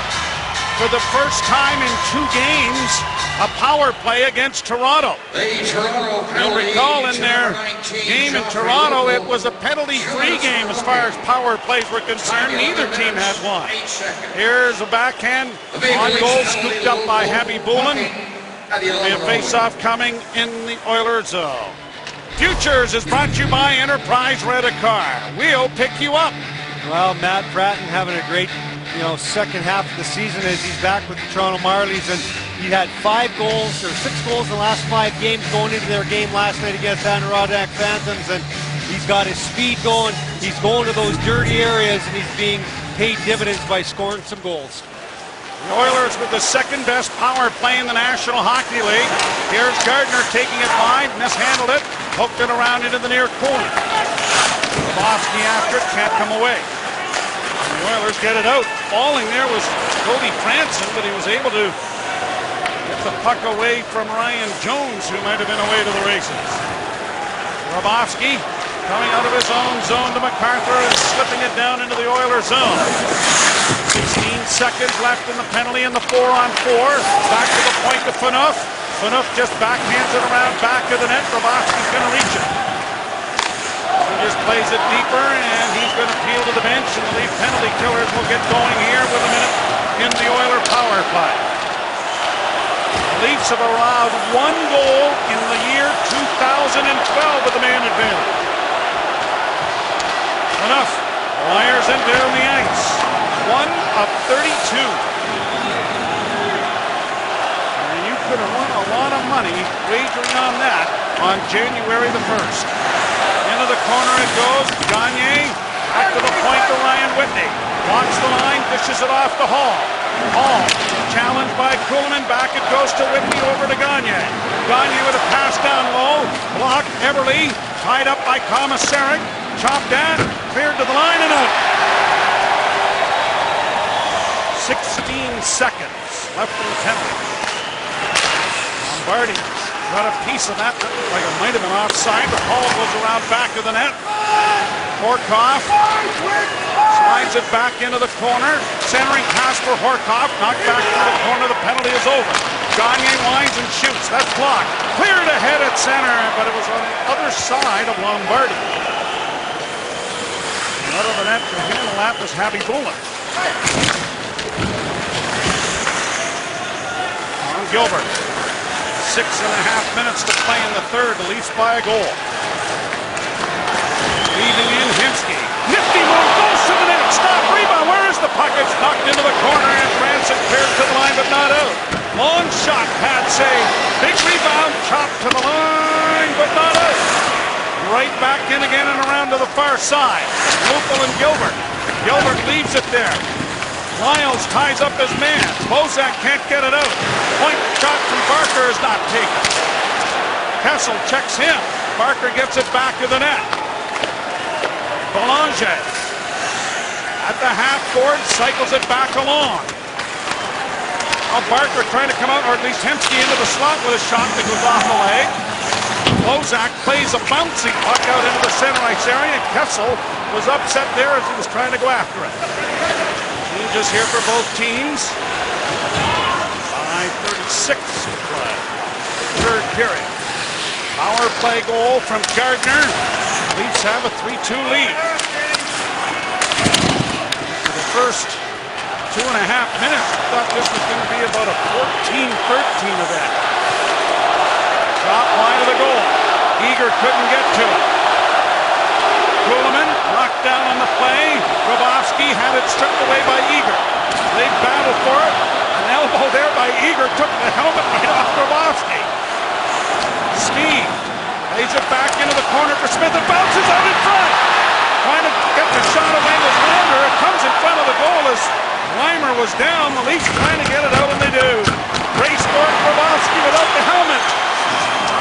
for the first time in 2 games, a power play against Toronto. You'll recall in their game in Toronto, it was a penalty-free game as far as power plays were concerned. Neither team had one. Here's a backhand on goal, scooped up by Habby Boulin. There'll be a face-off coming in the Oilers zone. Futures is brought to you by Enterprise Rent-A-Car. We'll pick you up. Well, Matt Bratton having a great, second half of the season as he's back with the Toronto Marlies, and he had 6 goals in the last 5 games going into their game last night against Adirondack Phantoms, and he's got his speed going. He's going to those dirty areas, and he's being paid dividends by scoring some goals. The Oilers with the second best power play in the National Hockey League. Here's Gardner taking it wide, mishandled it, hooked it around into the near corner. Lebowski after it, can't come away. And the Oilers get it out. Falling there was Cody Franson, but he was able to get the puck away from Ryan Jones, who might have been away to the races. Lebowski coming out of his own zone to MacArthur and slipping it down into the Oilers zone. 16 seconds left in the penalty in the 4-on-4. Back to the point to Phaneuf. Phaneuf just backhands it around back of the net. Lebowski's going to reach it. He just plays it deeper, and he's going to peel to the bench, and the Leaf penalty killers will get going here with a minute in the Oiler power play. The Leafs have allowed 1 goal in the year 2012 with the man advantage. Enough. Wires it down the ice. 1 of 32. And you could have won a lot of money wagering on that on January the 1st. Into the corner it goes. Gagne back to the point to Ryan Whitney. Walks the line, dishes it off to Hall. Hall challenged by Kuhlman. Back it goes to Whitney over to Gagne. Gagne with a pass down low. Blocked. Everly tied up by Komisarek. Chopped down. Cleared to the line and out. 16 seconds left in the penalty. Lombardi got a piece of that. Looked like it might have been offside, but Hall goes around back of the net. Horkoff slides it back into the corner. Centering pass for Horkoff. Knocked back into the corner. The penalty is over. Gagne winds and shoots. That's blocked. Cleared ahead at center, but it was on the other side of Lombardi. Out of the net to handle that was Habby Boulin. On Gilbert. 6.5 minutes to play in the third. The Leafs by a goal. Leaving in Hemsky. Nifty move. Goes to the net. Stop. Rebound. Where is the puck? It's knocked into the corner, and Franson cleared to the line, but not out. Long shot. Pad save. Big rebound. Chopped to the line, but not out. Right back in again and around to the far side. Lupul and Gilbert. Gilbert leaves it there. Lyles ties up his man. Bozak can't get it out. Point shot from Barker is not taken. Kessel checks him. Barker gets it back to the net. Belanger At the half board, cycles it back along. Now Barker trying to come out, or at least Hemsky into the slot with a shot that goes off the leg. Bozak plays a bouncing puck out into the center ice area. Kessel was upset there as he was trying to go after it. Changes here for both teams. 5:36 to play. Third period. Power play goal from Gardner. Leafs have a 3-2 lead. For the first 2.5 minutes, I thought this was going to be about a 14-13 event. Shot wide of the goal. Eager couldn't get to it. Kuhlman knocked down on the play. Grabowski had it stripped away by Eager. They battled for it. An elbow there by Eager took the helmet right off Grabowski. Speed lays it back into the corner for Smith. It bounces out in front. Trying to get the shot away with Lander. It comes in front of the goal as Weimer was down. The Leafs trying to get it out, and they do. Race for it, Grabowski without the helmet.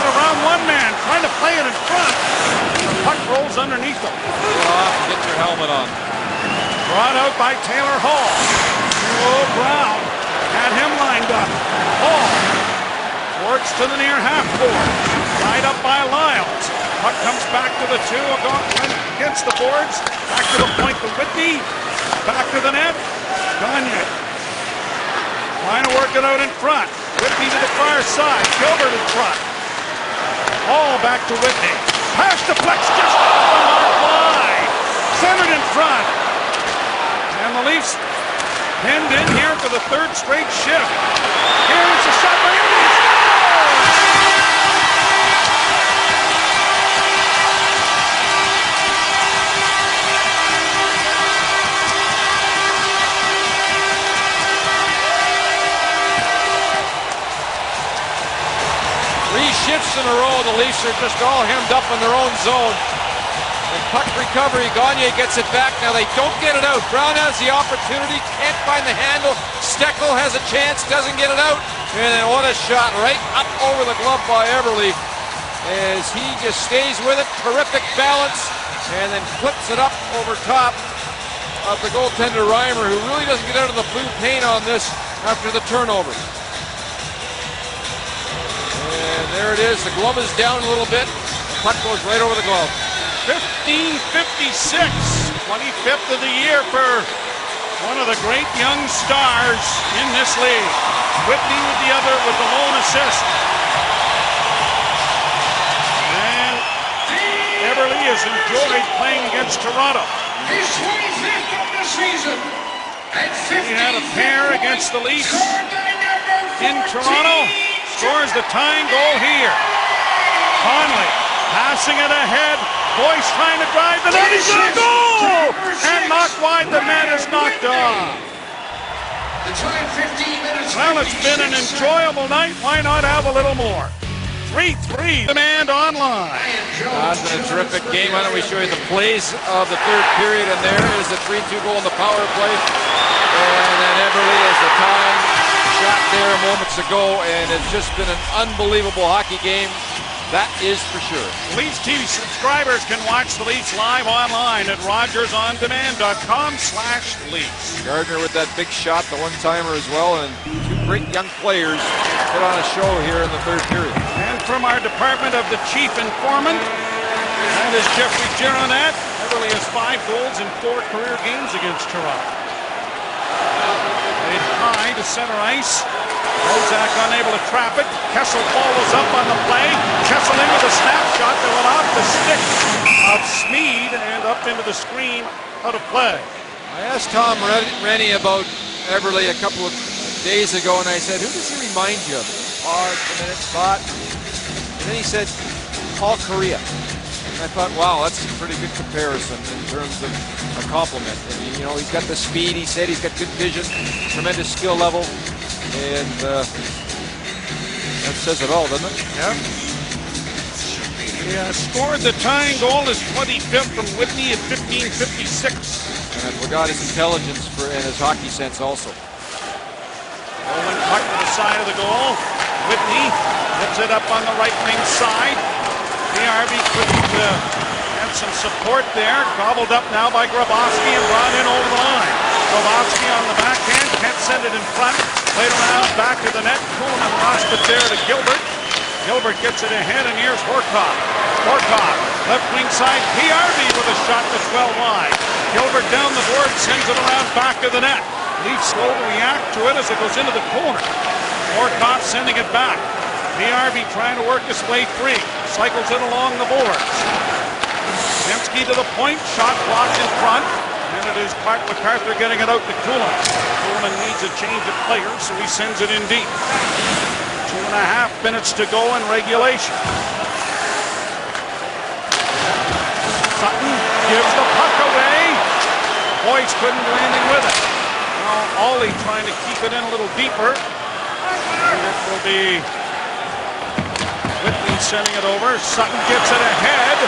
Around one man, trying to play it in front. The puck rolls underneath him. Get your helmet on. Brought out by Taylor Hall. Oh, Brown had him lined up. Hall works to the near half board. Tied up by Lyles. Puck comes back to the two. Against the boards. Back to the point to Whitney. Back to the net. Gagne. Trying to work it out in front. Whitney to the far side. Gilbert in front. Hall back to Whitney. Pass deflects just off the mark wide. Centered in front. And the Leafs pinned in here for the third straight shift. Here's the shot by Whitney. Shifts in a row, the Leafs are just all hemmed up in their own zone. And puck recovery, Gagne gets it back. Now they don't get it out. Brown has the opportunity, can't find the handle. Steckel has a chance, doesn't get it out. And then what a shot right up over the glove by Eberle as he just stays with it. Terrific balance and then flips it up over top of the goaltender Reimer, who really doesn't get out of the blue paint on this after the turnover. And there it is. The glove is down a little bit. The puck goes right over the glove. 15:56. 25th of the year for one of the great young stars in this league. Whitney with the lone assist. And Eberle has enjoyed playing against Toronto. His 25th of the season. He had a pair against the Leafs in Toronto. Scores the tying goal here. Conley passing it ahead. Boyce trying to drive the net. He's going to goal! And knocked wide. The net is knocked off. Well, it's been an enjoyable night. Why not have a little more? 3-3. Demand online. That's been a terrific game. Why don't we show you the plays of the third period? And there is the 3-2 goal in the power play. And then Eberle is the tying shot there moments ago, and it's just been an unbelievable hockey game. That is for sure. Leafs TV subscribers can watch the Leafs live online at RogersOnDemand.com/Leafs. Gardner with that big shot, the one-timer as well, and two great young players put on a show here in the third period. And from our department of the chief informant, that is Jeffrey Gironette. Eberle has 5 goals in 4 career games against Toronto. Played high to center ice. Bozak unable to trap it. Kessel follows up on the play. Kessel in with a snapshot that went off the stick of Smeed and up into the screen out of play. I asked Tom Rennie about Eberle a couple of days ago, and I said, who does he remind you of? Paused a minute, thought. And then he said, Paul Kariya. And I thought, wow, that's a pretty good comparison in terms of a compliment. And, you know, he's got the speed. He said he's got good vision, tremendous skill level. And that says it all, doesn't it? Yep. He scored the tying goal, his 25th from Whitney at 15:56. And I forgot his intelligence and his hockey sense also. Owen puck to the side of the goal. Whitney gets it up on the right wing side. BRB couldn't some support there. Gobbled up now by Grabowski and brought in over the line. Grabowski on the backhand, can't send it in front. Played around, back to the net. Kuhlman lost it there to Gilbert. Gilbert gets it ahead, and here's Horcoff. Horcoff, left wing side, PRV with a shot that's well wide. Gilbert down the board, sends it around back to the net. Leafs slow to react to it as it goes into the corner. Horcoff sending it back. PRV trying to work his way free. Cycles it along the boards. Hemsky to the point, shot blocked in front. And it is Clark MacArthur getting it out to Kuhlman. Kuhlman needs a change of players, so he sends it in deep. 2.5 minutes to go in regulation. Sutton gives the puck away. Boyce couldn't do anything with it. Now Ollie trying to keep it in a little deeper. And it will be Whitney sending it over. Sutton gets it ahead.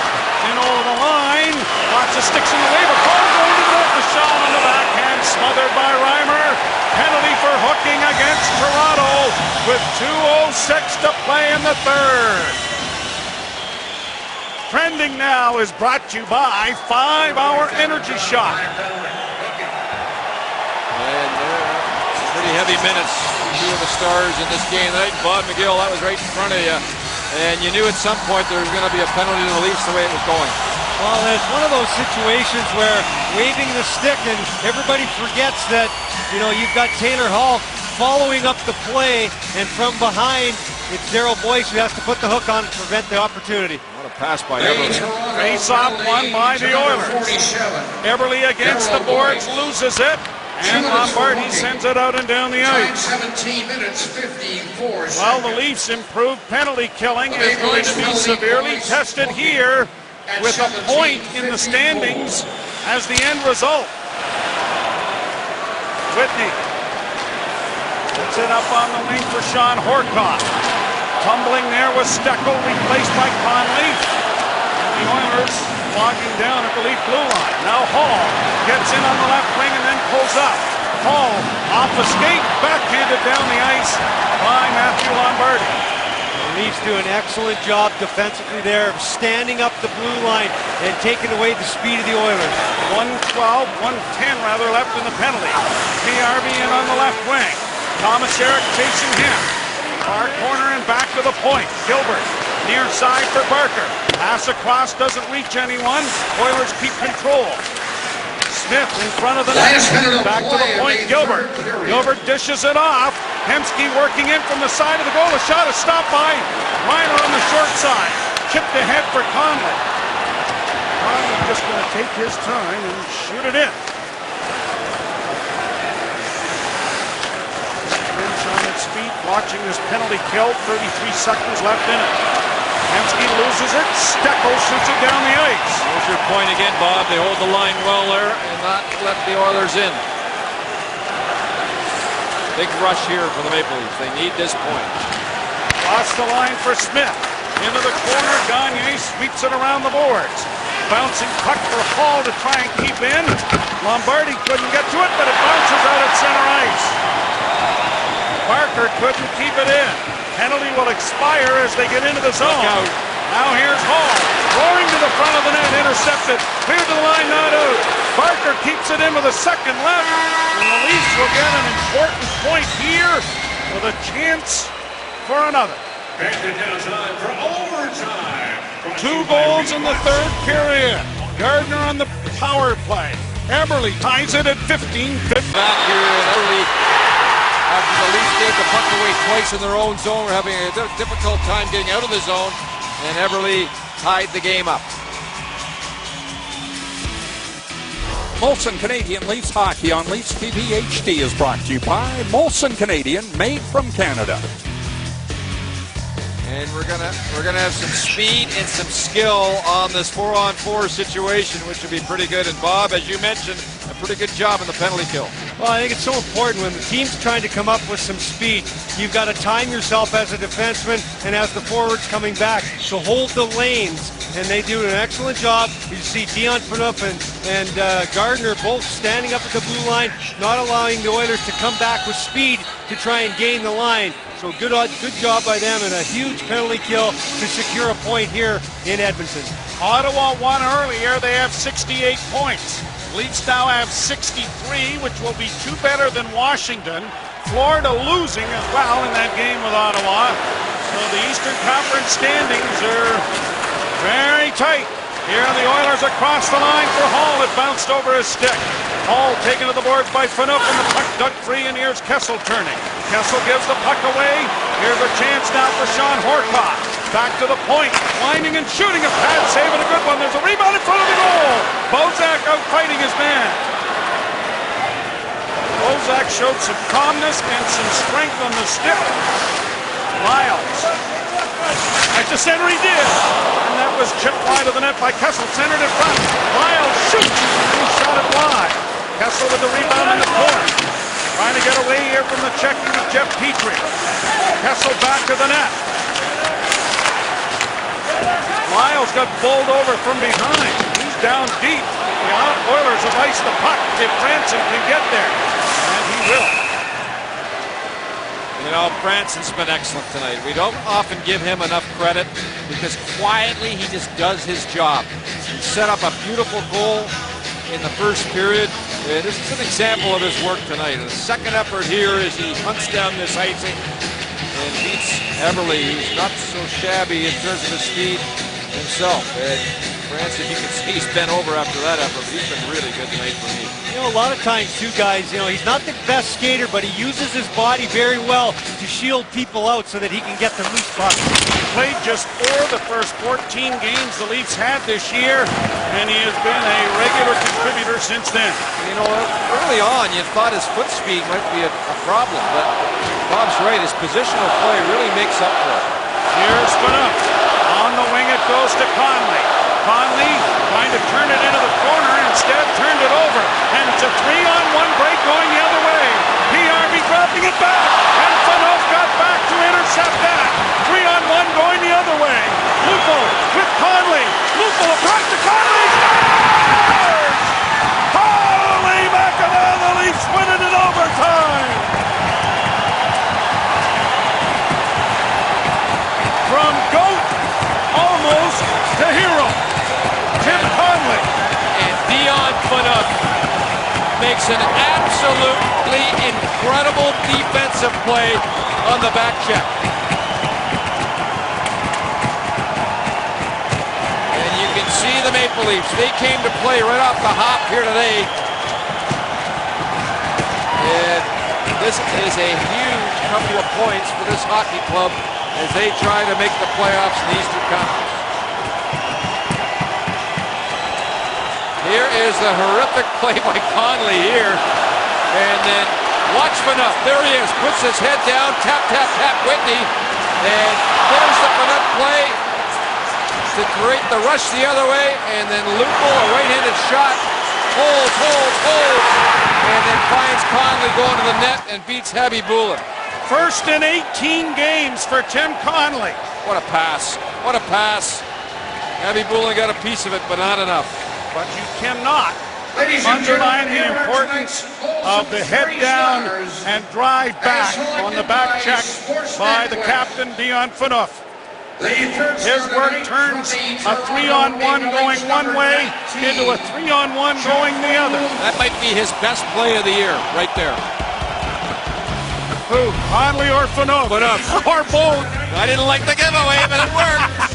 In over the line. Lots of sticks in the way. But ball going to the net. The shot on the backhand smothered by Reimer. Penalty for hooking against Toronto with 2:06 to play in the third. Trending now is brought to you by 5-Hour Energy Shot. And pretty heavy minutes. Two of the stars in this game tonight. Bob McGill, that was right in front of you. And you knew at some point there was going to be a penalty to the Leafs the way it was going. Well, it's one of those situations where waving the stick and everybody forgets that, you know, you've got Taylor Hall following up the play, and from behind, it's Daryl Boyce who has to put the hook on to prevent the opportunity. What a pass by Eberle. Face-off won by the Oilers. Eberle against the boards, loses it. And Lombardi sends it out and down the ice. 17 minutes, 54 seconds. Well, the Leafs' improved penalty killing is going to be severely tested here with a point in the standings as the end result. Whitney puts it up on the wing for Sean Horcoff. Tumbling there was Steckel, replaced by Conley. And the Oilers logging down at the Leaf blue line. Now Hall gets in on the left wing and then pulls up. Hall off the skate, backhanded down the ice by Matthew Lombardi. The Leafs do an excellent job defensively there of standing up the blue line and taking away the speed of the Oilers. 1:10 left in the penalty. PRV in on the left wing. Thomas Eric chasing him. Far corner and back to the point. Gilbert near side for Barker. Pass across, doesn't reach anyone. Oilers keep control. Smith in front of the net. Back to the point, Gilbert. Gilbert dishes it off. Hemsky working in from the side of the goal. A shot is stopped by Reiner on the short side. Chipped ahead for Conley. Conley just going to take his time and shoot it in. Finch on its feet, watching this penalty kill. 33 seconds left in it. Hemsky loses it. Steckel shoots it down the ice. There's your point again, Bob. They hold the line well there and not let the Oilers in. Big rush here for the Maple Leafs. They need this point. Lost the line for Smith. Into the corner. Gagne sweeps it around the boards. Bouncing puck for Hall to try and keep in. Lombardi couldn't get to it, but it bounces out at center ice. Barker couldn't keep it in. Penalty will expire as they get into the zone. Now here's Hall. Roaring to the front of the net, intercepted. Clear to the line, not out. Barker keeps it in with a second left. And the Leafs will get an important point here with a chance for another. Back to time for overtime. 2 goals in the third period. Gardner on the power play. Eberle ties it at 15. Back here in early. After the Leafs gave the puck away twice in their own zone, we're having a difficult time getting out of the zone, and Eberle tied the game up. Molson Canadian Leafs Hockey on Leafs TV HD is brought to you by Molson Canadian, made from Canada. And we're gonna have some speed and some skill on this 4-on-4 situation, which would be pretty good. And Bob, as you mentioned, a pretty good job in the penalty kill. Well, I think it's so important when the team's trying to come up with some speed. You've got to time yourself as a defenseman and as the forwards coming back to hold the lanes. And they do an excellent job. You see Dion Phaneuf and Gardner both standing up at the blue line, not allowing the Oilers to come back with speed to try and gain the line. So So good job by them, and a huge penalty kill to secure a point here in Edmonton. Ottawa won earlier. They have 68 points. Leafs now have 63, which will be 2 better than Washington. Florida losing as well in that game with Ottawa. So the Eastern Conference standings are very tight. Here are the Oilers across the line for Hall. It bounced over his stick. Hall taken to the boards by Phaneuf, and the puck dug free, and here's Kessel turning. Kessel gives the puck away. Here's a chance now for Sean Horcoff. Back to the point, climbing and shooting a pad save, and a good one. There's a rebound in front of the goal. Bozak out fighting his man. Bozak showed some calmness and some strength on the stick. Lyles. At the center he did. And that was chipped wide of the net by Kessel. Centered in front. Lyles shoots. He shot it wide. Kessel with the rebound in the corner. Trying to get away here from the checking of Jeff Petrie. Kessel back to the net. Lyles got bowled over from behind. He's down deep. The Oilers have iced the puck if Franson can get there. And he will. You know, Branson's been excellent tonight. We don't often give him enough credit because quietly he just does his job. He set up a beautiful goal in the first period. This is an example of his work tonight. The second effort here is he hunts down this icing and beats Everly, who's not so shabby in terms of his speed himself. Branson, you can see he's bent over after that effort. He's been really good tonight for me. You know, a lot of times, too, guys, you know, he's not the best skater, but he uses his body very well to shield people out so that he can get the loose puck. He played just 4 of the first 14 games the Leafs had this year, and he has been a regular contributor since then. You know, early on, you thought his foot speed might be a problem, but Bob's right. His positional play really makes up for it. Here's Phaneuf. On the wing it goes to Conley. Conley trying to turn it into the corner, instead turned it over. And it's a 3-on-1 break going the other way. PRB dropping it back. And Phaneuf got back to intercept that. 3-on-1 going the other way. Lupo with Conley. Lupo across to Conley. Scores! Holy mackerel, the Leafs win it in overtime. From GOAT almost to hero. Tim Conley. And Dion Phaneuf makes an absolutely incredible defensive play on the back check. And you can see the Maple Leafs. They came to play right off the hop here today. And this is a huge couple of points for this hockey club as they try to make the playoffs in the Eastern Conference. Here is the horrific play by Conley here. And then watch Phaneuf. There he is. Puts his head down. Tap, tap, tap Whitney. And there's the Phaneuf play to create the rush the other way. And then Lupo, a right-handed shot. Holds. And then finds Conley going to the net and beats Habibulin. First in 18 games for Tim Conley. What a pass. What a pass. Habibulin got a piece of it, but not enough. But you cannot underline the importance of the head down and drive back on the back check by the captain, Dion Phaneuf. His work turns a 3-on-1 going one way into a 3-on-1 going the other. That might be his best play of the year, right there. Who? Conley or Phaneuf? Phaneuf. Or both. I didn't like the giveaway, but it worked.